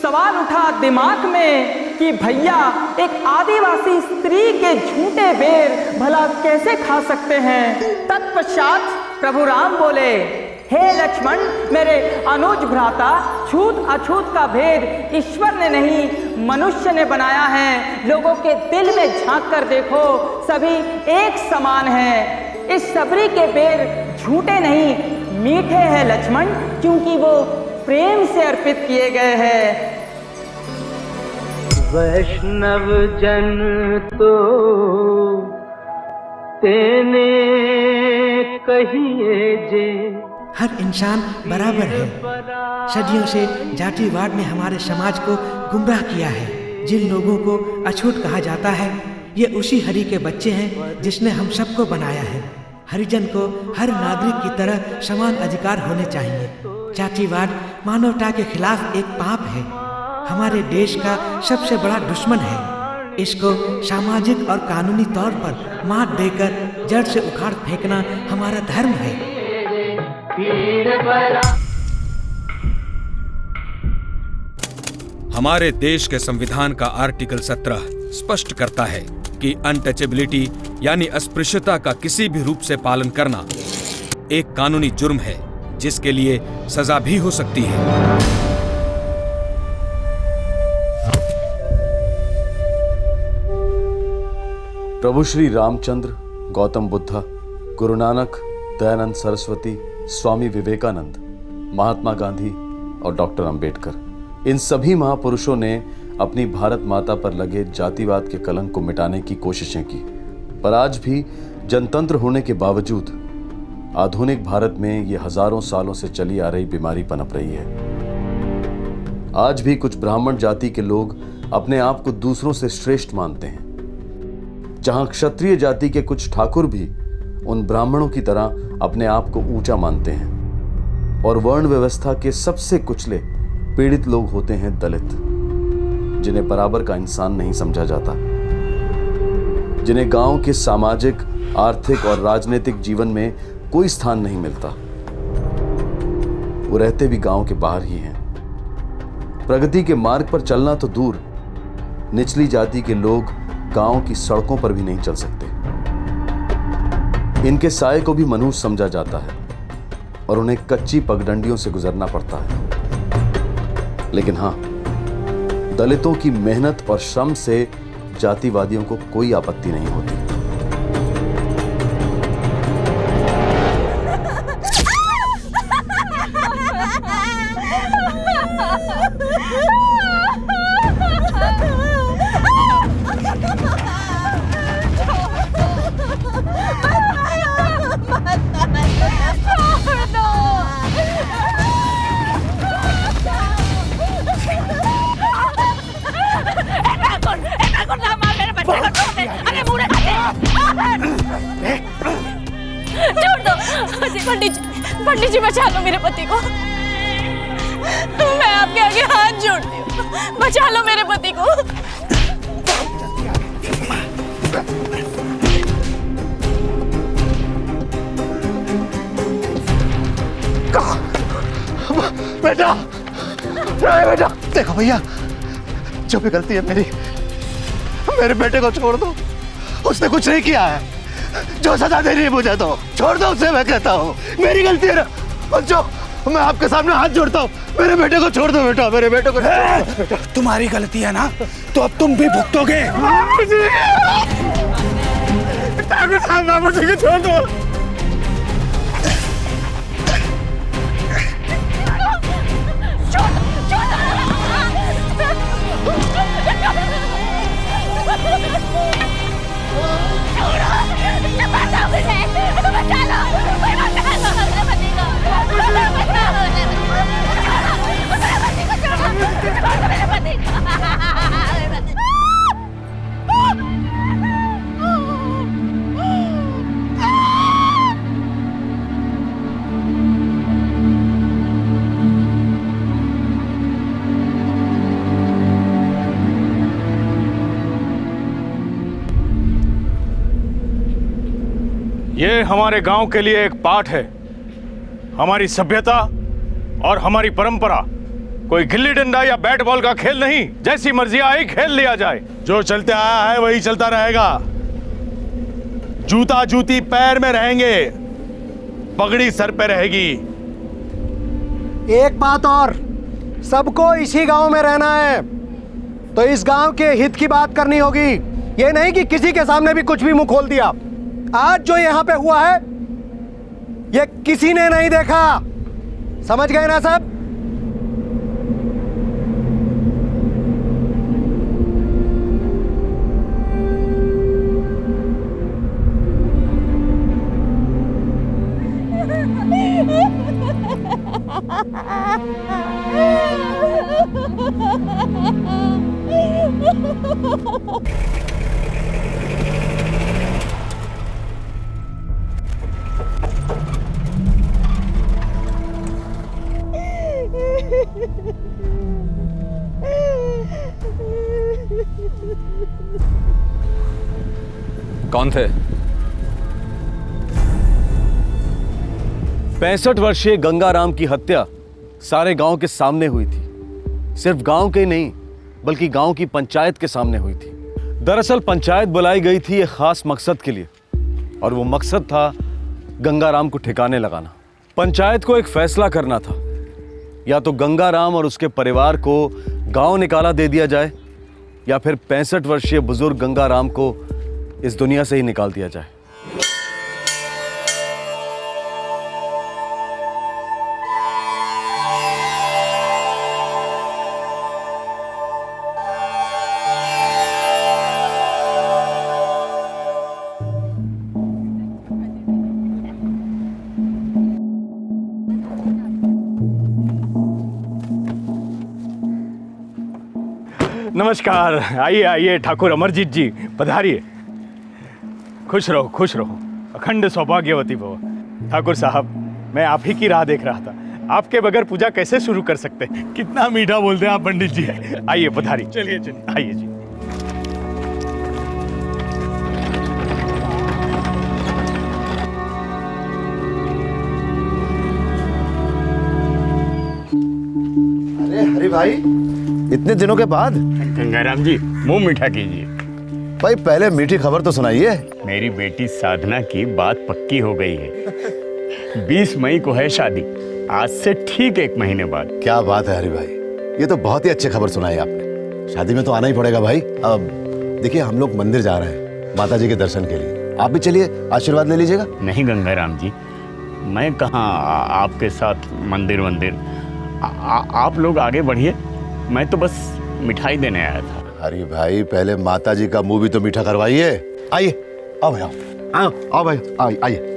सवाल उठा दिमाग में, कि भैया एक आदिवासी स्त्री के झूठे बेर भला कैसे खा सकते हैं। तत्पश्चात प्रभु राम बोले, हे लक्ष्मण, मेरे अनुज भ्राता, छूत अछूत का भेद ईश्वर ने नहीं मनुष्य ने बनाया है। लोगों के दिल में झांक कर देखो, सभी एक समान हैं। इस सबरी के बेर झूठे नहीं मीठे हैं लक्ष्मण, क्योंकि वो प्रेम से अर्पित किए गए हैं। वैष्णव जन तो तेने कहिए जे। हर इंसान बराबर है। सदियों से जातिवाद ने हमारे समाज को गुमराह किया है। जिन लोगों को अछूत कहा जाता है, ये उसी हरि के बच्चे हैं जिसने हम सबको बनाया है। हरिजन को हर नागरिक की तरह समान अधिकार होने चाहिए। जातिवाद मानवता के खिलाफ एक पाप है, हमारे देश का सबसे बड़ा दुश्मन है। इसको सामाजिक और कानूनी तौर पर मात देकर जड़ से उखाड़ फेंकना हमारा धर्म है। हमारे देश के संविधान का आर्टिकल 17 स्पष्ट करता है कि अनटचेबिलिटी यानी अस्पृश्यता का किसी भी रूप से पालन करना एक कानूनी जुर्म है, जिसके लिए सजा भी हो सकती है। प्रभु श्री रामचंद्र, गौतम बुद्ध, गुरु नानक, दयानंद सरस्वती, स्वामी विवेकानंद, महात्मा गांधी और डॉक्टर अंबेडकर, इन सभी महापुरुषों ने अपनी भारत माता पर लगे जातिवाद के कलंक को मिटाने की कोशिशें की। पर आज भी जनतंत्र होने के बावजूद आधुनिक भारत में ये हजारों सालों से चली आ रही बीमारी पनप रही है। आज भी कुछ ब्राह्मण जाति के लोग अपने आप को दूसरों से श्रेष्ठ मानते हैं, जहां क्षत्रिय जाति के कुछ ठाकुर भी उन ब्राह्मणों की तरह अपने आप को ऊंचा मानते हैं। और वर्ण व्यवस्था के सबसे कुचले पीड़ित लोग होते हैं दलित, जिन्हें बराबर का इंसान नहीं समझा जाता, जिन्हें गांव के सामाजिक, आर्थिक और राजनीतिक जीवन में कोई स्थान नहीं मिलता। वो रहते भी गांव के बाहर ही हैं। प्रगति के मार्ग पर चलना तो दूर, निचली जाति के लोग गांव की सड़कों पर भी नहीं चल सकते। इनके साये को भी मनुष्य समझा जाता है और उन्हें कच्ची पगडंडियों से गुजरना पड़ता है। लेकिन हां, दलितों की मेहनत और श्रम से जातिवादियों को कोई आपत्ति नहीं होती। पंडित जी बचा लो मेरे पति को। मैं आपके आगे हाथ जोड़ती हूँ, बचा लो मेरे पति को। बेटा, बेटा देखो भैया, जो भी गलती है मेरी, मेरे बेटे को छोड़ दो। उसने कुछ नहीं किया है। जो सजा दे रही है मुझे तो छोड़ दो उसे, मैं कहता हूँ मेरी गलती है ना। और जो मैं आपके सामने हाथ जोड़ता हूँ, मेरे बेटे को छोड़ दो बेटा, मेरे बेटे को। तुम्हारी गलती है ना, तो अब तुम भी भुगतोगे। मुझे छोड़ दो। ये हमारे गांव के लिए एक पाठ है। हमारी सभ्यता और हमारी परंपरा कोई गिल्ली डंडा या बैट बॉल का खेल नहीं, जैसी मर्जी आई खेल लिया जाए। जो चलते आया है वही चलता रहेगा। जूता जूती पैर में रहेंगे, पगड़ी सर पे रहेगी। एक बात और, सबको इसी गांव में रहना है, तो इस गांव के हित की बात करनी होगी। ये नहीं कि किसी के सामने भी कुछ भी मुंह खोल दिया। आज जो यहां पे हुआ है ये किसी ने नहीं देखा, समझ गए ना सब? कौन थे? 65 वर्षीय गंगाराम की हत्या सारे गांव के सामने हुई थी। सिर्फ गांव के नहीं बल्कि गांव की पंचायत के सामने हुई थी। दरअसल पंचायत बुलाई गई थी एक खास मकसद के लिए, और वो मकसद था गंगाराम को ठिकाने लगाना। पंचायत को एक फैसला करना था, या तो गंगाराम और उसके परिवार को गांव निकाला दे दिया जाए, या फिर 65 वर्षीय बुजुर्ग गंगाराम को इस दुनिया से ही निकाल दिया जाए। नमस्कार, आइए आइए ठाकुर अमरजीत जी, पधारिए। खुश रहो, खुश रहो, अखंड सौभाग्यवती भव। ठाकुर साहब, मैं आप ही की राह देख रहा था। आपके बगैर पूजा कैसे शुरू कर सकते? कितना मीठा बोलते हैं आप पंडित जी। आइए पधारिए। चलिए चलिए, आइए जी। अरे हरि भाई, इतने दिनों के बाद। गंगाराम जी, मुंह मीठा कीजिए। भाई पहले मीठी खबर तो सुनाइए। मेरी बेटी साधना की बात पक्की हो गई है। 20 मई को है शादी, आज से ठीक 1 महीने बाद। क्या बात है हरि भाई, ये तो बहुत ही अच्छी खबर सुनाई आपने। शादी में तो आना ही पड़ेगा भाई। अब देखिए, हम लोग मंदिर जा रहे हैं माता जी के दर्शन के लिए, आप भी चलिए, आशीर्वाद ले लीजिएगा। नहीं गंगाराम जी, मैं कहाँ आपके साथ मंदिर आप लोग आगे बढ़िए, मैं तो बस मिठाई देने आया था। अरे भाई, पहले माता जी का मुंह भी तो मीठा करवाइए। आइए, आओ भाई, आओ आओ भाई, आइए।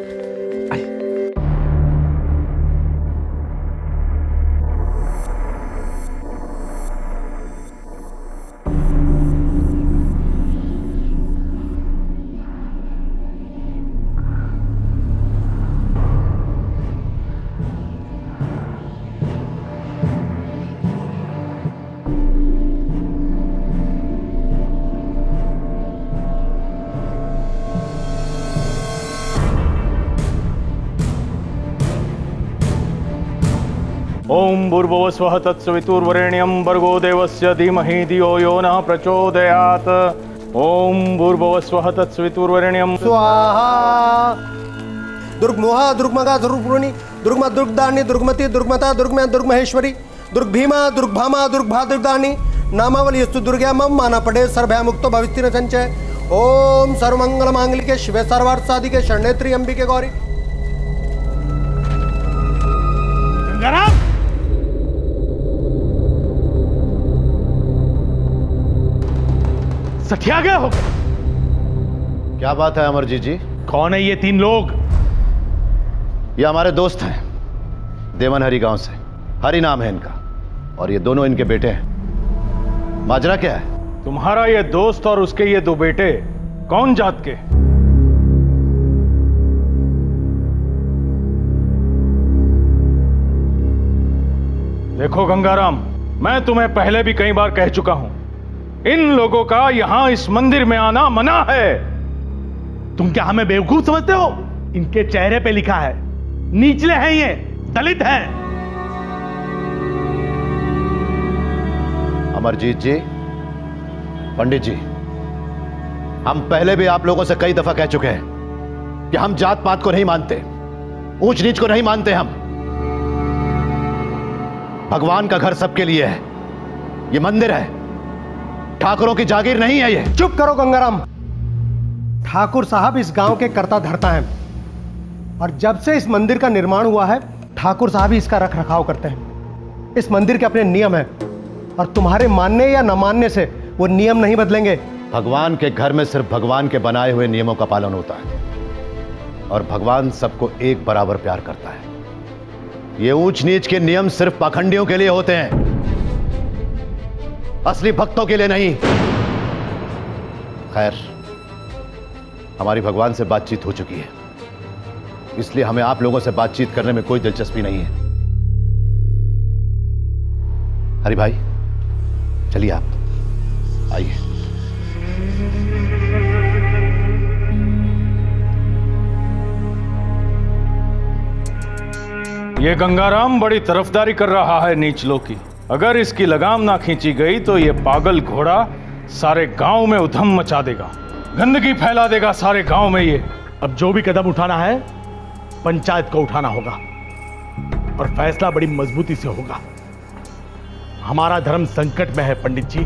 ओम भूर्भुवस्वः तत्सवितुर्वरेण्यं भर्गो देवस्य धीमहि धियो यो नः प्रचोदयात्। ओम भूर्भुवस्वः तत्सवितुर्वरेण्यं स्वाहा। दुर्गमोहा दुर्गमगा दुर्गपुरुणी दुर्गमा दुर्गदानी दुर्गमति दुर्गमता दुर्गम्या दुर्गमहेश्वरी दुर्गभीमा दुर्गभामा दुर्गभा दुर्गदानी नामावली स्तु दुर्गा मम माना पड़े सर्वभय मुक्तो भविष्य न संचय। ओम सर्वमंगल मांगलिके शिवे सर्वार्थ साधिके शरण्येत्री अंबिके गौरी। गंगाराम, सठिया गया हो। क्या बात है अमरजीत जी? कौन है ये 3 लोग? ये हमारे दोस्त हैं, देवन हरि गांव से। हरि नाम है इनका, और ये दोनों इनके बेटे हैं। माजरा क्या है? तुम्हारा ये दोस्त और उसके ये 2 बेटे कौन जात के? देखो गंगाराम, मैं तुम्हें पहले भी कई बार कह चुका हूं, इन लोगों का यहां इस मंदिर में आना मना है। तुम क्या हमें बेवकूफ समझते हो? इनके चेहरे पे लिखा है, निचले हैं, ये दलित हैं। अमरजीत जी, पंडित जी, हम पहले भी आप लोगों से कई दफा कह चुके हैं कि हम जात पात को नहीं मानते, ऊंच नीच को नहीं मानते। हम भगवान का घर सबके लिए है, ये मंदिर है, ठाकुरों की जागीर नहीं है ये। चुप करो गंगाराम। ठाकुर साहब इस गांव के कर्ता धर्ता हैं और जब से इस मंदिर का निर्माण हुआ है ठाकुर साहब ही इसका रख रखाव करते हैं। इस मंदिर के अपने नियम हैं और तुम्हारे मानने या न मानने से वो नियम नहीं बदलेंगे। भगवान के घर में सिर्फ भगवान के बनाए हुए नियमों का पालन होता है और भगवान सबको एक बराबर प्यार करता है। ये ऊंच नीच के नियम सिर्फ पाखंडियों के लिए होते हैं, असली भक्तों के लिए नहीं। खैर, हमारी भगवान से बातचीत हो चुकी है, इसलिए हमें आप लोगों से बातचीत करने में कोई दिलचस्पी नहीं है। हरि भाई, चलिए आप आइए। ये गंगाराम बड़ी तरफदारी कर रहा है नीचलों की। अगर इसकी लगाम ना खींची गई तो ये पागल घोड़ा सारे गांव में उधम मचा देगा, गंदगी फैला देगा सारे गांव में। ये अब जो भी कदम उठाना है पंचायत को उठाना होगा और फैसला बड़ी मजबूती से होगा। हमारा धर्म संकट में है पंडित जी।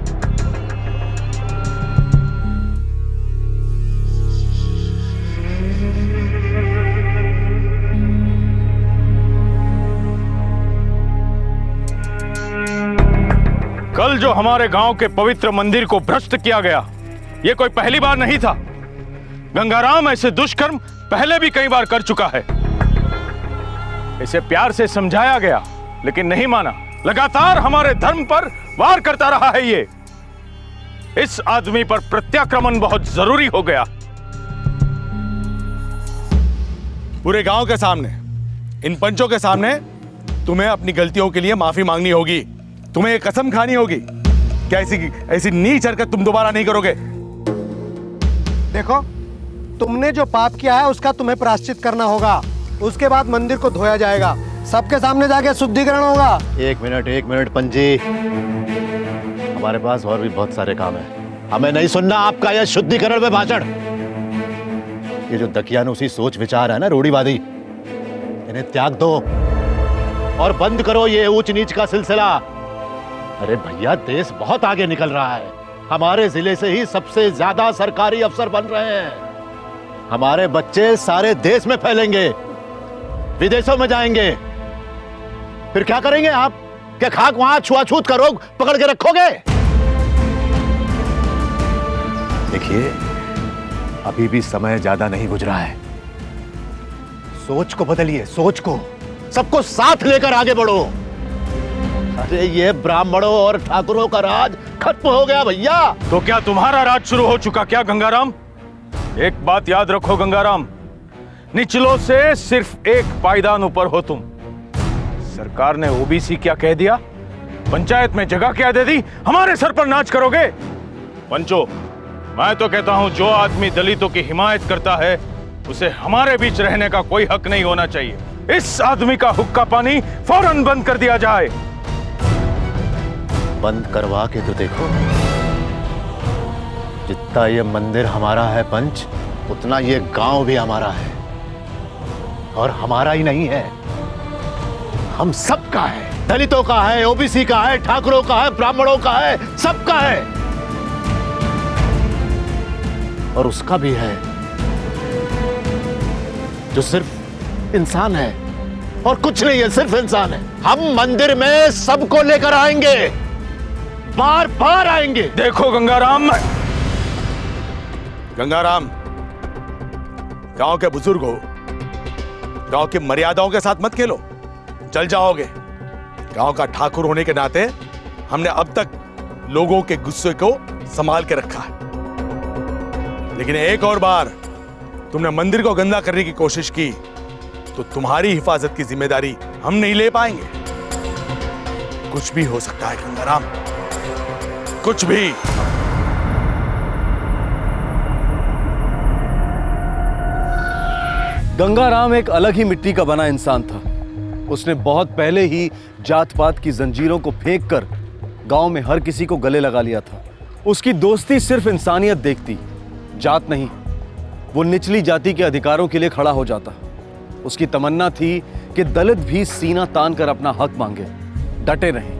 कल जो हमारे गांव के पवित्र मंदिर को भ्रष्ट किया गया, यह कोई पहली बार नहीं था। गंगाराम ऐसे दुष्कर्म पहले भी कई बार कर चुका है। इसे प्यार से समझाया गया लेकिन नहीं माना। लगातार हमारे धर्म पर वार करता रहा है ये। इस आदमी पर प्रत्याक्रमण बहुत जरूरी हो गया। पूरे गांव के सामने, इन पंचों के सामने तुम्हें अपनी गलतियों के लिए माफी मांगनी होगी। तुम्हें एक कसम खानी होगी कि ऐसी नीच हरकत तुम दोबारा नहीं करोगे। देखो, तुमने जो पाप किया है उसका तुम्हें प्रायश्चित करना होगा। उसके बाद मंदिर को धोया जाएगा, सबके सामने जाके शुद्धिकरण होगा। एक मिनट पंजी, हमारे पास और भी बहुत सारे काम है। हमें नहीं सुनना आपका यह शुद्धिकरण में भाषण। ये जो दकियानुसी सोच विचार है ना, रूढ़िवादी, इन्हें त्याग दो और बंद करो ये ऊंच नीच का सिलसिला। अरे भैया, देश बहुत आगे निकल रहा है। हमारे जिले से ही सबसे ज्यादा सरकारी अफसर बन रहे हैं। हमारे बच्चे सारे देश में फैलेंगे, विदेशों में जाएंगे। फिर क्या करेंगे आप? क्या खाक वहां छुआछूत का रोग पकड़ के रखोगे? देखिए, अभी भी समय ज्यादा नहीं गुजरा है। सोच को बदलिए, सोच को। सबको साथ लेकर आगे बढ़ो। अरे ये ब्राह्मणों और ठाकुरों का राज खत्म हो गया भैया। तो क्या तुम्हारा राज शुरू हो चुका क्या गंगाराम? एक बात याद रखो गंगाराम, निचलों से सिर्फ एक पायदान ऊपर हो तुम। सरकार ने ओबीसी क्या कह दिया, पंचायत में जगह क्या दे दी, हमारे सर पर नाच करोगे? पंचो, मैं तो कहता हूं जो आदमी दलितों की हिमायत करता है उसे हमारे बीच रहने का कोई हक नहीं होना चाहिए। इस आदमी का हुक्का पानी फौरन बंद कर दिया जाए। बंद करवा के तो देखो। जितना ये मंदिर हमारा है पंच, उतना ये गांव भी हमारा है। और हमारा ही नहीं है, हम सबका है। दलितों का है, ओबीसी का है, ठाकुरों का है, ब्राह्मणों का है, सबका है। और उसका भी है जो सिर्फ इंसान है और कुछ नहीं है, सिर्फ इंसान है। हम मंदिर में सबको लेकर आएंगे, बार बार आएंगे। देखो गंगाराम, गांव के बुजुर्ग हो, गांव की मर्यादाओं के साथ मत खेलो, जल जाओगे। गांव का ठाकुर होने के नाते हमने अब तक लोगों के गुस्से को संभाल के रखा है, लेकिन एक और बार तुमने मंदिर को गंदा करने की कोशिश की तो तुम्हारी हिफाजत की जिम्मेदारी हम नहीं ले पाएंगे। कुछ भी हो सकता है गंगाराम, कुछ भी। गंगाराम एक अलग ही मिट्टी का बना इंसान था। उसने बहुत पहले ही जात पात की जंजीरों को फेंक कर गांव में हर किसी को गले लगा लिया था। उसकी दोस्ती सिर्फ इंसानियत देखती, जात नहीं। वो निचली जाति के अधिकारों के लिए खड़ा हो जाता। उसकी तमन्ना थी कि दलित भी सीना तान कर अपना हक मांगे, डटे रहें।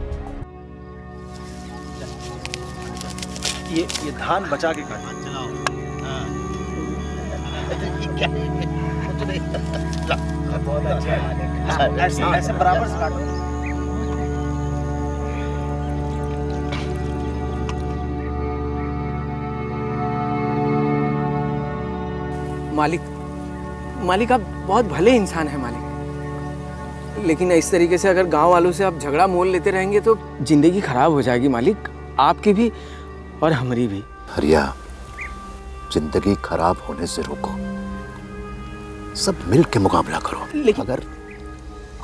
ये धान बचा के काटो। ऐसे बराबर से काटो। मालिक आप बहुत भले इंसान हैं मालिक, लेकिन इस तरीके से अगर गांव वालों से आप झगड़ा मोल लेते रहेंगे तो जिंदगी खराब हो जाएगी मालिक, आपकी भी और हमारी भी। हरिया, जिंदगी खराब होने से रोको, सब मिल के मुकाबला करो। लेकिन अगर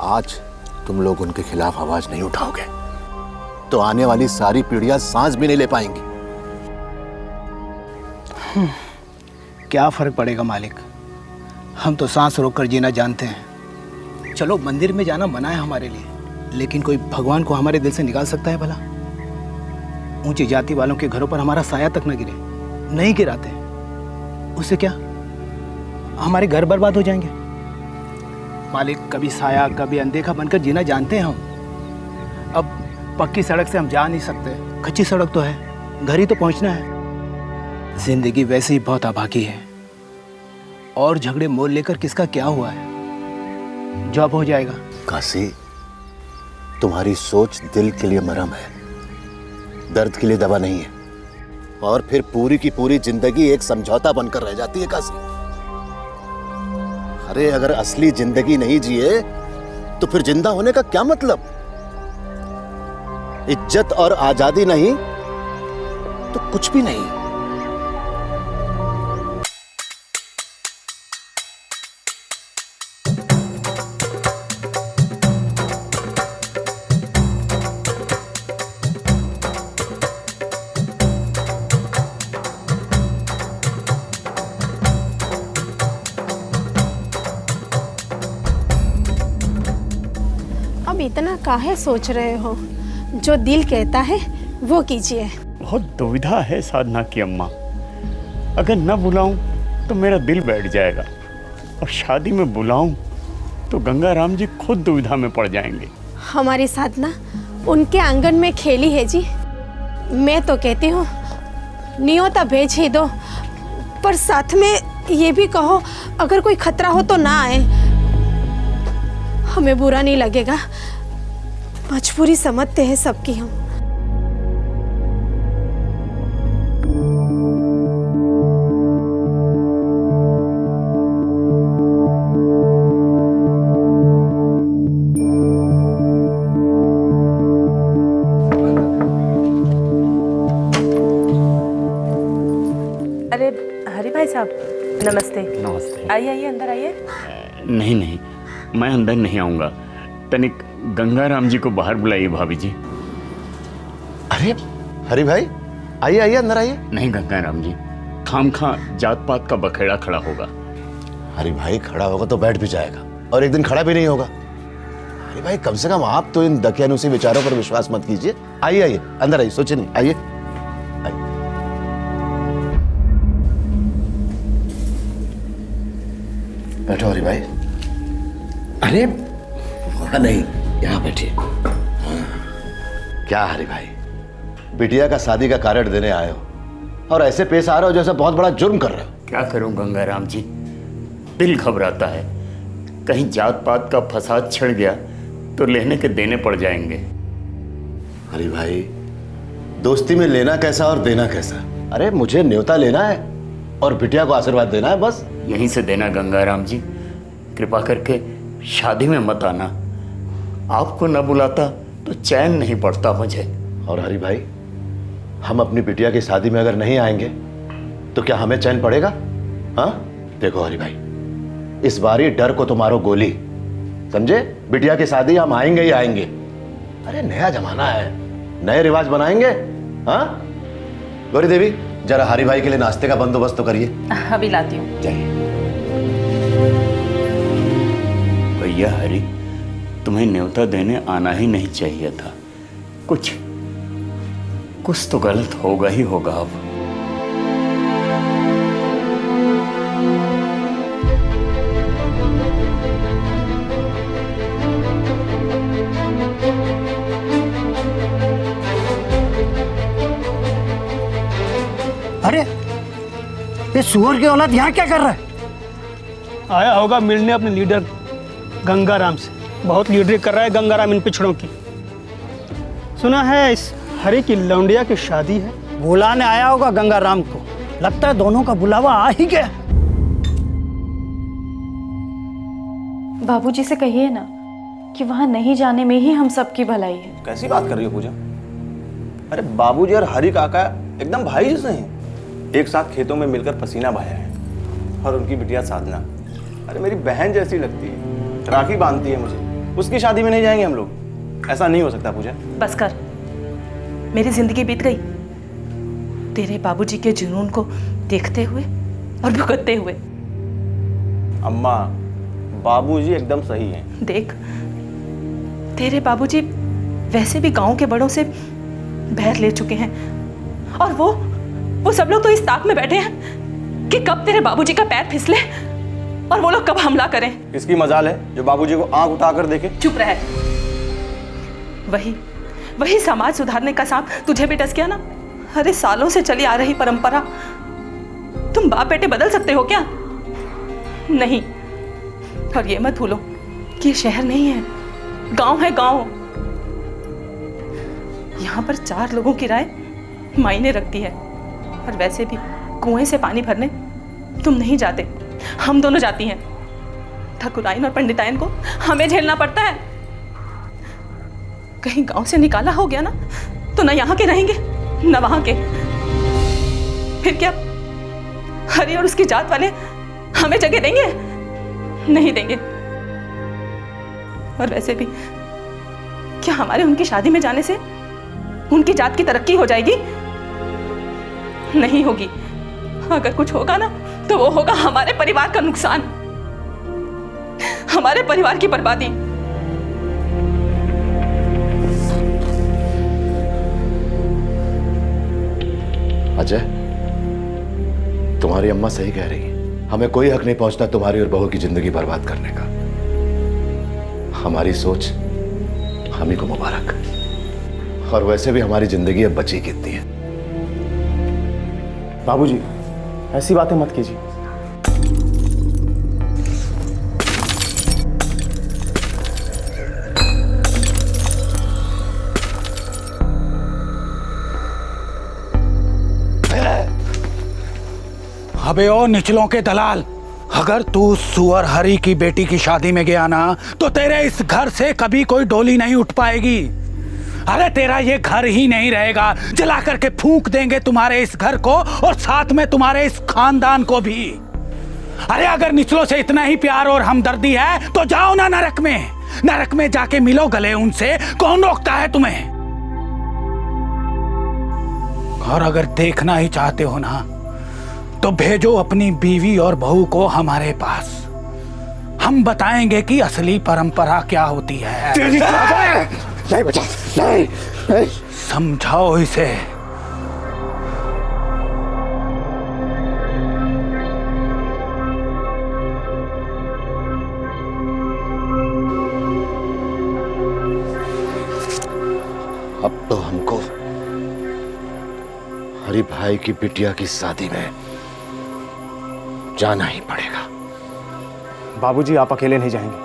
आज तुम लोग उनके खिलाफ आवाज नहीं उठाओगे तो आने वाली सारी पीढ़ियां सांस भी नहीं ले पाएंगी। क्या फर्क पड़ेगा मालिक, हम तो सांस रोककर जीना जानते हैं। चलो, मंदिर में जाना मना है हमारे लिए, लेकिन कोई भगवान को हमारे दिल से निकाल सकता है भला? ऊंची जाति वालों के घरों पर हमारा साया तक न गिरे, नहीं गिराते, उससे क्या हमारे घर बर्बाद हो जाएंगे? मालिक, कभी साया कभी अनदेखा बनकर जीना जानते हैं हम। अब पक्की सड़क से हम जा नहीं सकते, कच्ची सड़क तो है, घर ही तो पहुंचना है। जिंदगी वैसे ही बहुत अभागी है, और झगड़े मोल लेकर किसका क्या हुआ है, जो अब हो जाएगा। काशी, तुम्हारी सोच दिल के लिए मरहम है, दर्द के लिए दवा नहीं है। और फिर पूरी की पूरी जिंदगी एक समझौता बनकर रह जाती है काशी। अरे अगर असली जिंदगी नहीं जिए तो फिर जिंदा होने का क्या मतलब? इज्जत और आजादी नहीं तो कुछ भी नहीं। अब इतना काहे सोच रहे हो? जो दिल कहता है वो कीजिए। बहुत दुविधा है साधना की अम्मा। अगर न बुलाऊं तो मेरा दिल बैठ जाएगा, और शादी में बुलाऊं तो गंगाराम जी खुद दुविधा में पड़ जाएंगे। हमारी साधना उनके आंगन में खेली है जी। मैं तो कहती हूँ न्योता भेज ही दो, पर साथ में ये भी कहो अगर कोई खतरा हो तो ना आए। हमें बुरा नहीं लगेगा, मजबूरी समझते हैं सबकी हम। अरे हरि भाई साहब, नमस्ते। नमस्ते। आइए आइए, अंदर आइए। नहीं नहीं, मैं अंदर नहीं आऊंगा। तनिक गंगाराम जी को बाहर बुलाइए भाभी जी। अरे हरि भाई, आइए आइए, अंदर आइए। नहीं गंगाराम जी, खामखा जात पात का बखेड़ा खड़ा होगा। हरि भाई खड़ा होगा तो बैठ भी जाएगा, और एक दिन खड़ा भी नहीं होगा। हरि भाई, कम से कम आप तो इन दकियानुसी विचारों पर विश्वास मत कीजिए। आइए आइए, अंदर आइए, सोचिए नहीं, आइए। बैठो हरि भाई। अरे वहां नहीं, यहाँ बैठिए। क्या हरि भाई, बिटिया का शादी का कार्ड देने आए हो और ऐसे पेश आ रहे हो जैसे बहुत बड़ा जुर्म कर रहे हो। क्या करूं गंगाराम जी, दिल घबराता है। कहीं जात पात का फसाद छिड़ गया तो लेने के देने पड़ जाएंगे। हरि भाई, दोस्ती में लेना कैसा और देना कैसा? अरे मुझे न्योता लेना है और बिटिया को आशीर्वाद देना है, बस। यहीं से देना गंगाराम जी, कृपा करके शादी में मत आना। आपको न बुलाता तो चैन नहीं पड़ता मुझे। और हरि भाई, हम अपनी बिटिया की शादी में अगर नहीं आएंगे तो क्या हमें चैन पड़ेगा? हाँ देखो हरि भाई, इस बार ही डर को तुम्हारो गोली, समझे? बिटिया की शादी हम आएंगे ही आएंगे। अरे नया जमाना है, नए रिवाज बनाएंगे। हाँ गौरी देवी, जरा हरि भाई के लिए नाश्ते का बंदोबस्त तो करिए। अभी लाती हूँ। भैया हरि, तुम्हें न्योता देने आना ही नहीं चाहिए था। कुछ कुछ तो गलत होगा ही होगा अब। अरे ये सुअर की औलाद यहाँ क्या कर रहा है? आया होगा मिलने अपने लीडर गंगाराम से। बहुत लीडरी कर रहा है गंगाराम इन पिछड़ों की। सुना है इस हरी की लौंडिया की शादी है। बुलाने आया होगा गंगाराम को। लगता है दोनों का बुलावा आ ही गया। बाबूजी से कहिए ना कि वहां नहीं जाने में ही हम सबकी भलाई है। कैसी बात कर रही हो पूजा? अरे बाबूजी और हरी काका एकदम भाई जैसे हैं। एक साथ खेतों में मिलकर पसीना बहाया है। और उनकी बिटिया साधना, अरे मेरी बहन जैसी लगती है, राखी बांधती है मुझे। उसकी शादी में नहीं जाएंगे हम लोग? ऐसा नहीं हो सकता पूजा। बस कर, मेरी जिंदगी बीत गई तेरे बाबूजी के जुनून को देखते हुए और भुगतते हुए। अम्मा, बाबूजी एकदम सही हैं। देख, तेरे बाबूजी वैसे भी गांव के बड़ों से बैर ले चुके हैं और वो सब लोग तो इस ताक में बैठे हैं कि कब तेरे बाबूजी का पैर फिसले और वो लोग कब हमला करें। किसकी मजाल है जो बाबूजी को आंख उठाकर देखे? चुप रहे। वही समाज सुधारने का सांप तुझे भी डस गया ना। अरे सालों से चली आ रही परंपरा तुम बाप बेटे बदल सकते हो क्या? नहीं। और ये मत भूलो कि ये शहर नहीं है, गांव है, गांव। यहां पर 4 लोगों की राय मायने रखती है। और वैसे भी कुएं से पानी भरने तुम नहीं जाते, हम दोनों जाती हैं। ठकुराइन और पंडिताइन को हमें झेलना पड़ता है। कहीं गांव से निकाला हो गया ना तो ना यहाँ के रहेंगे ना वहां के। फिर क्या हरी और उसकी जात वाले हमें जगह देंगे? नहीं देंगे। और वैसे भी क्या हमारे उनकी शादी में जाने से उनकी जात की तरक्की हो जाएगी? नहीं होगी। अगर कुछ होगा ना तो वो होगा हमारे परिवार का नुकसान, हमारे परिवार की बर्बादी। अजय, तुम्हारी अम्मा सही कह रही है। हमें कोई हक नहीं पहुंचता तुम्हारी और बहू की जिंदगी बर्बाद करने का। हमारी सोच हम ही को मुबारक। और वैसे भी हमारी जिंदगी अब बची कितनी है। बाबूजी, ऐसी बातें मत कीजिए। अबे ओ निचलों के दलाल, अगर तू सुअर हरी की बेटी की शादी में गया ना तो तेरे इस घर से कभी कोई डोली नहीं उठ पाएगी। अरे तेरा ये घर ही नहीं रहेगा, जला करके फूंक देंगे तुम्हारे इस घर को और साथ में तुम्हारे इस खानदान को भी। अरे अगर निचलों से इतना ही प्यार और हमदर्दी है तो जाओ ना नरक में। नरक में जाके मिलो गले उनसे, कौन रोकता है तुम्हें? और अगर देखना ही चाहते हो ना तो भेजो अपनी बीवी और बहू को हमारे पास। हम बताएंगे कि असली परंपरा क्या होती है। नहीं बेटा, नहीं। समझाओ इसे। अब तो हमको हरी भाई की बिटिया की शादी में जाना ही पड़ेगा। बाबूजी, आप अकेले नहीं जाएंगे,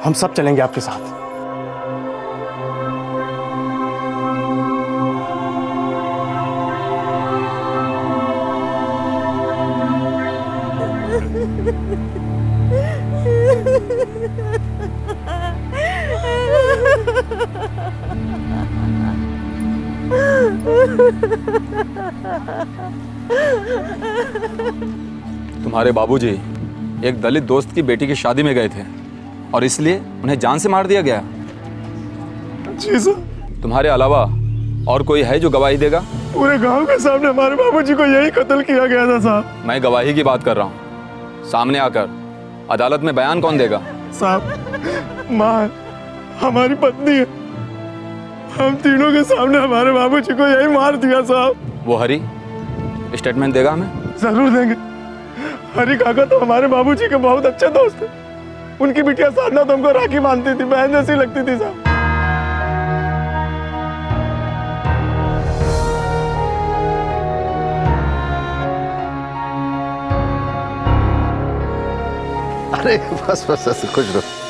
हम सब चलेंगे आपके साथ। तुम्हारे बाबूजी एक दलित दोस्त की बेटी की शादी में गए थे और इसलिए उन्हें जान से मार दिया गया। जी सर। तुम्हारे अलावा और कोई है जो गवाही देगा? पूरे गांव के सामने हमारे बाबूजी को यही कत्ल किया गया था साहब। मैं गवाही की बात कर रहा हूँ। सामने आकर अदालत में बयान कौन देगा? साहब, माँ हमारी पत्नी है हम तीनों के सामने हमारे बाबूजी को यही मार दिया साहब। वो हरी स्टेटमेंट देगा हमें? जरूर देंगे। हरी काका तो हमारे बाबूजी के बहुत अच्छे दोस्त थे। उनकी बिटिया साधना तो हमको राखी मानती थी, बहन जैसी लगती थी साहब। अरे बस बस बस, खुश रहो।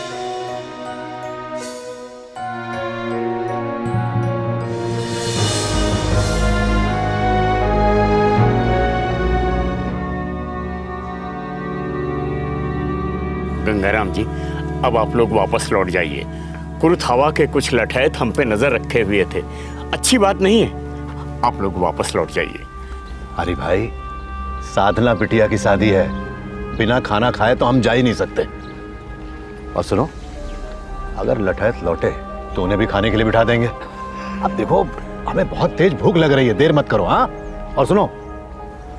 गंगाराम जी, अब आप लोग वापस लौट जाइए। कुरुथ हवा के कुछ लठैत हम पे नजर रखे हुए थे, अच्छी बात नहीं है। आप लोग वापस लौट जाइए। अरे भाई, साधना बिटिया की शादी है, बिना खाना खाए तो हम जा ही नहीं सकते। और सुनो, अगर लठैत लौटे तो उन्हें भी खाने के लिए बिठा देंगे। अब देखो, हमें बहुत तेज भूख लग रही है, देर मत करो। हाँ, और सुनो,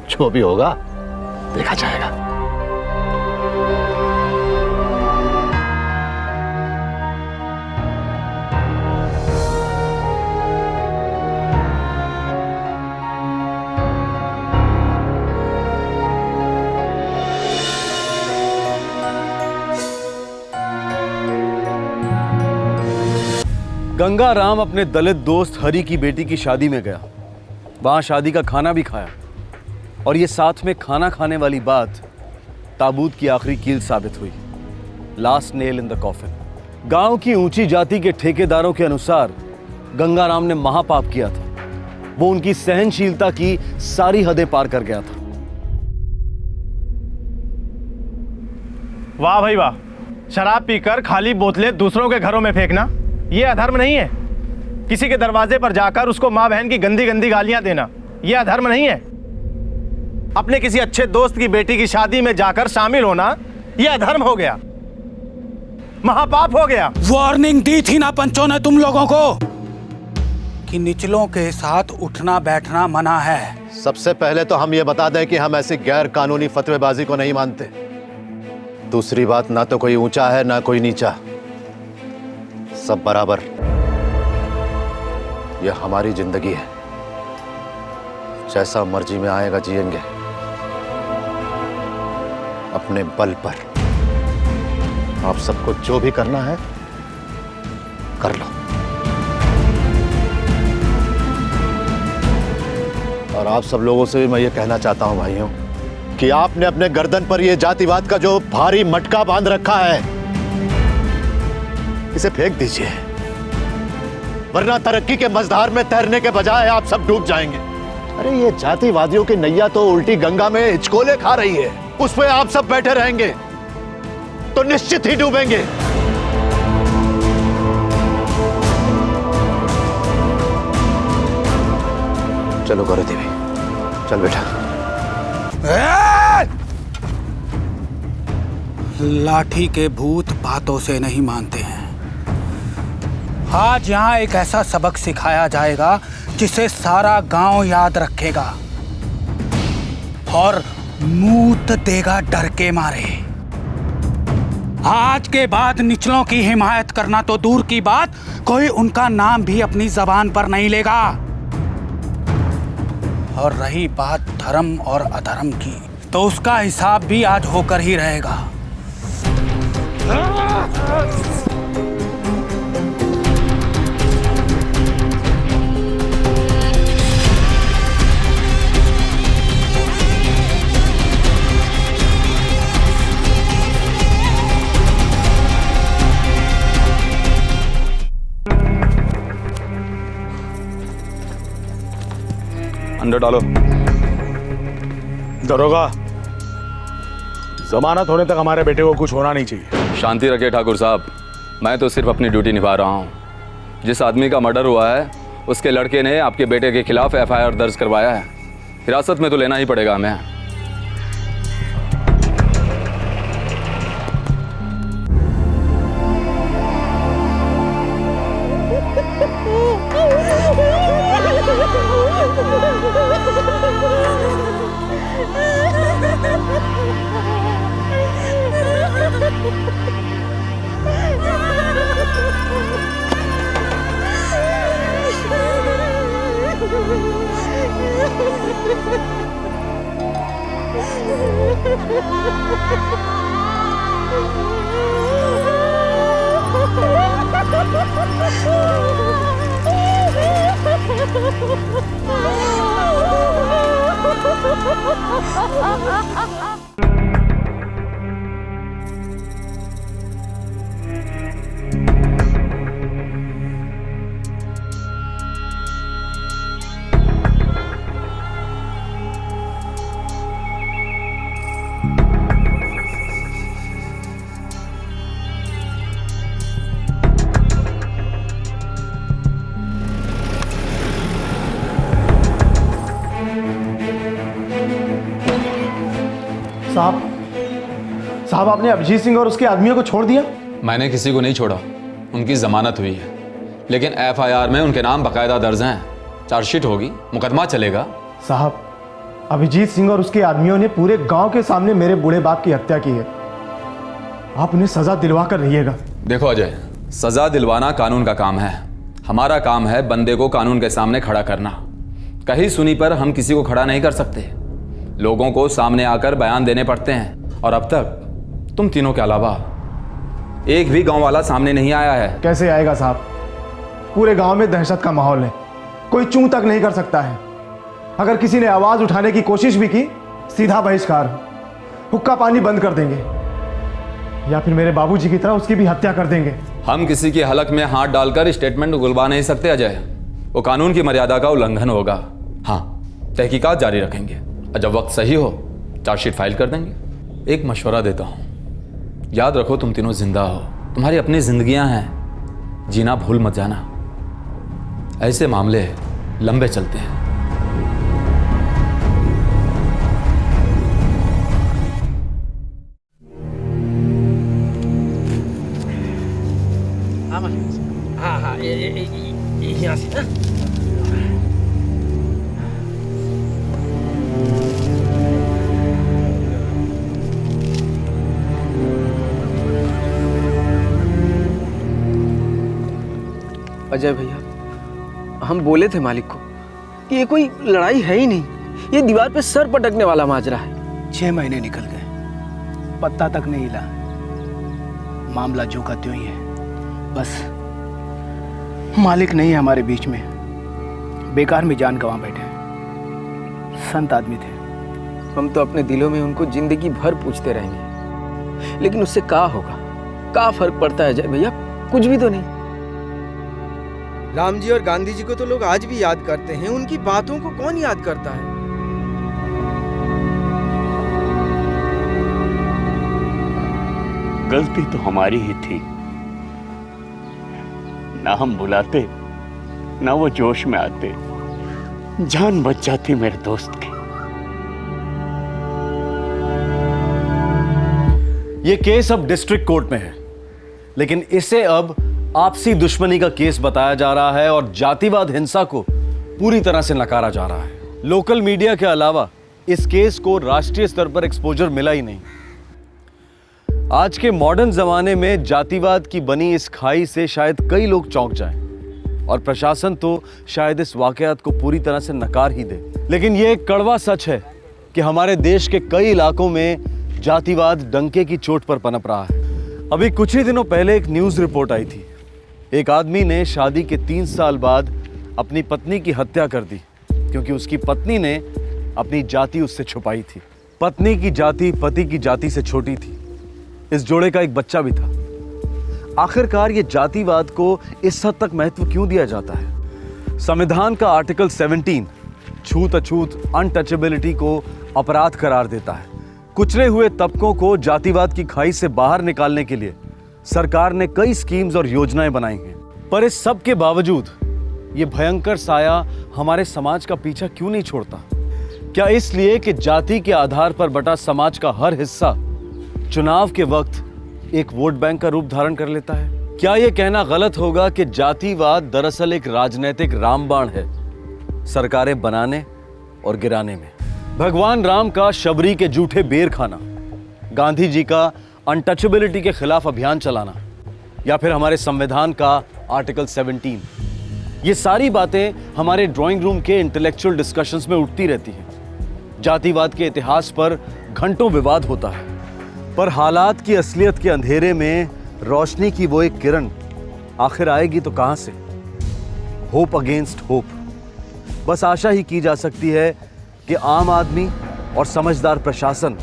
जो भी होगा देखा जाएगा। गंगाराम अपने दलित दोस्त हरी की बेटी की शादी में गया, वहां शादी का खाना भी खाया, और ये साथ में खाना खाने वाली बात ताबूत की आखिरी कील साबित हुई, last nail in the coffin. गांव की ऊंची जाति के ठेकेदारों के अनुसार गंगाराम ने महापाप किया था। वो उनकी सहनशीलता की सारी हदें पार कर गया था। वाह भाई वाह, शराब पीकर खाली बोतलें दूसरों के घरों में फेंकना ये अधर्म नहीं है। किसी के दरवाजे पर जाकर उसको माँ बहन की गंदी गंदी गालियां देना ये अधर्म नहीं है। अपने किसी अच्छे दोस्त की बेटी की शादी में जाकर शामिल होना ये अधर्म हो गया, महापाप हो गया। वार्निंग दी थी ना पंचों ने तुम लोगों को कि निचलों के साथ उठना बैठना मना है। सबसे पहले तो हम ये बता दें कि हम ऐसी गैर कानूनी फतवेबाजी को नहीं मानते। दूसरी बात, ना तो कोई ऊंचा है ना कोई नीचा, सब बराबर। यह हमारी जिंदगी है, जैसा मर्जी में आएगा जिएंगे, अपने बल पर। आप सबको जो भी करना है कर लो। और आप सब लोगों से भी मैं ये कहना चाहता हूं भाइयों कि आपने अपने गर्दन पर यह जातिवाद का जो भारी मटका बांध रखा है, इसे फेंक दीजिए, वरना तरक्की के मझधार में तैरने के बजाय आप सब डूब जाएंगे। अरे ये जातिवादियों की नैया तो उल्टी गंगा में हिचकोले खा रही है, उस पे आप सब बैठे रहेंगे तो निश्चित ही डूबेंगे। चलो गौरी देवी, चल बेटा। लाठी के भूत बातों से नहीं मानते हैं। आज यहाँ एक ऐसा सबक सिखाया जाएगा जिसे सारा गांव याद रखेगा और मूत देगा डर के मारे। आज के बाद निचलों की हिमायत करना तो दूर की बात, कोई उनका नाम भी अपनी जबान पर नहीं लेगा। और रही बात धर्म और अधर्म की, तो उसका हिसाब भी आज होकर ही रहेगा। अंदर डालो। दरोगा, जमानत होने तक हमारे बेटे को कुछ होना नहीं चाहिए। शांति रखिए ठाकुर साहब, मैं तो सिर्फ अपनी ड्यूटी निभा रहा हूँ। जिस आदमी का मर्डर हुआ है उसके लड़के ने आपके बेटे के खिलाफ एफआईआर दर्ज करवाया है, हिरासत में तो लेना ही पड़ेगा हमें। साहब आपने अभिजीत सिंह और उसके आदमियों को छोड़ दिया? मैंने किसी को नहीं छोड़ा, उनकी जमानत हुई है, लेकिन एफआईआर में उनके नाम बकायदा दर्ज हैं। चार्जशीट होगी, मुकदमा चलेगा। साहब, अभिजीत सिंह और उसके आदमियों ने पूरे गांव के सामने मेरे बूढ़े बाप की हत्या की है। आप उन्हें सजा दिलवा कर रहिएगा। देखो अजय, सजा दिलवाना कानून का काम है, हमारा काम है बंदे को कानून के सामने खड़ा करना। कहीं सुनी पर हम किसी को खड़ा नहीं कर सकते, लोगों को सामने आकर बयान देने पड़ते हैं। और अब तक तुम तीनों के अलावा एक भी गांव वाला सामने नहीं आया है। कैसे आएगा साहब? पूरे गांव में दहशत का माहौल है, कोई चूं तक नहीं कर सकता है। अगर किसी ने आवाज उठाने की कोशिश भी की, सीधा बहिष्कार, हुक्का पानी बंद कर देंगे, या फिर मेरे बाबूजी की तरह उसकी भी हत्या कर देंगे। हम किसी की हलक में हाथ डालकर स्टेटमेंट उगलवा नहीं सकते अजय, वो कानून की मर्यादा का उल्लंघन होगा। हाँ, तहकीकात जारी रखेंगे, और जब वक्त सही हो चार्जशीट फाइल कर देंगे। एक मशवरा देता हूँ, याद रखो तुम तीनों जिंदा हो, तुम्हारी अपनी जिंदगियां हैं, जीना भूल मत जाना। ऐसे मामले लंबे चलते हैं। हाँ हाँ, यहाँ से ना। अजय भैया, हम बोले थे मालिक को कि ये कोई लड़ाई है ही नहीं, ये दीवार पे सर पटकने वाला माजरा है। 6 महीने निकल गए, पत्ता तक नहीं हिला, मामला जो का त्यों ही है। बस मालिक नहीं है हमारे बीच में, बेकार में जान गंवा बैठे हैं। संत आदमी थे। हम तो अपने दिलों में उनको जिंदगी भर पूछते रहेंगे, लेकिन उससे क्या होगा, क्या फर्क पड़ता है अजय भैया? कुछ भी तो नहीं। राम जी और गांधी जी को तो लोग आज भी याद करते हैं, उनकी बातों को कौन याद करता है? गलती तो हमारी ही थी, ना हम बुलाते, ना वो जोश में आते, जान बच जाती मेरे दोस्त की। ये केस अब डिस्ट्रिक्ट कोर्ट में है, लेकिन इसे अब आपसी दुश्मनी का केस बताया जा रहा है और जातिवाद हिंसा को पूरी तरह से नकारा जा रहा है। लोकल मीडिया के अलावा इस केस को राष्ट्रीय स्तर पर एक्सपोजर मिला ही नहीं। आज के मॉडर्न जमाने में जातिवाद की बनी इस खाई से शायद कई लोग चौंक जाएं और प्रशासन तो शायद इस वाकयात को पूरी तरह से नकार ही दे। लेकिन यह एक कड़वा सच है कि हमारे देश के कई इलाकों में जातिवाद डंके की चोट पर पनप रहा है। अभी कुछ ही दिनों पहले एक न्यूज़ रिपोर्ट आई थी, एक आदमी ने शादी के 3 साल बाद अपनी पत्नी की हत्या कर दी क्योंकि उसकी पत्नी ने अपनी जाति उससे छुपाई थी। पत्नी की जाति पति की जाति से छोटी थी। इस जोड़े का एक बच्चा भी था। आखिरकार ये जातिवाद को इस हद तक महत्व क्यों दिया जाता है? संविधान का आर्टिकल 17 छूत अछूत अनटचेबिलिटी को अपराध करार देता है। कुचले हुए तबकों को जातिवाद की खाई से बाहर निकालने के लिए सरकार ने कई स्कीम्स और योजनाएं बनाई हैं, पर इस सब के बावजूद ये भयंकर साया हमारे समाज का पीछा क्यों नहीं छोड़ता? क्या इसलिए कि जाति के आधार पर बटा समाज का हर हिस्सा चुनाव के वक्त एक वोट बैंक का रूप धारण कर लेता है? क्या यह कहना गलत होगा कि जातिवाद दरअसल एक राजनीतिक रामबाण है, सरकारें बनाने और गिराने में? भगवान राम का शबरी के जूठे बेर खाना, गांधी जी का अनटचेबिलिटी के खिलाफ अभियान चलाना, या फिर हमारे संविधान का आर्टिकल 17, ये सारी बातें हमारे ड्राइंग रूम के इंटेलेक्चुअल डिस्कशंस में उठती रहती हैं। जातिवाद के इतिहास पर घंटों विवाद होता है, पर हालात की असलियत के अंधेरे में रोशनी की वो एक किरण आखिर आएगी तो कहां से? Hope against hope. बस आशा ही की जा सकती है कि आम आदमी और समझदार प्रशासन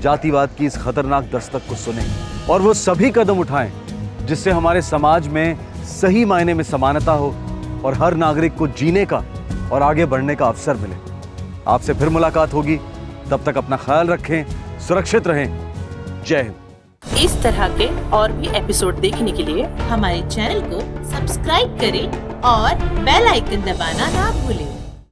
जातिवाद की इस खतरनाक दस्तक को सुने और वो सभी कदम उठाएं जिससे हमारे समाज में सही मायने में समानता हो और हर नागरिक को जीने का और आगे बढ़ने का अवसर मिले। आपसे फिर मुलाकात होगी, तब तक अपना ख्याल रखें, सुरक्षित रहें। जय हिंद। इस तरह के और भी एपिसोड देखने के लिए हमारे चैनल को सब्सक्राइब करें और बेल आइकन दबाना ना भूलें।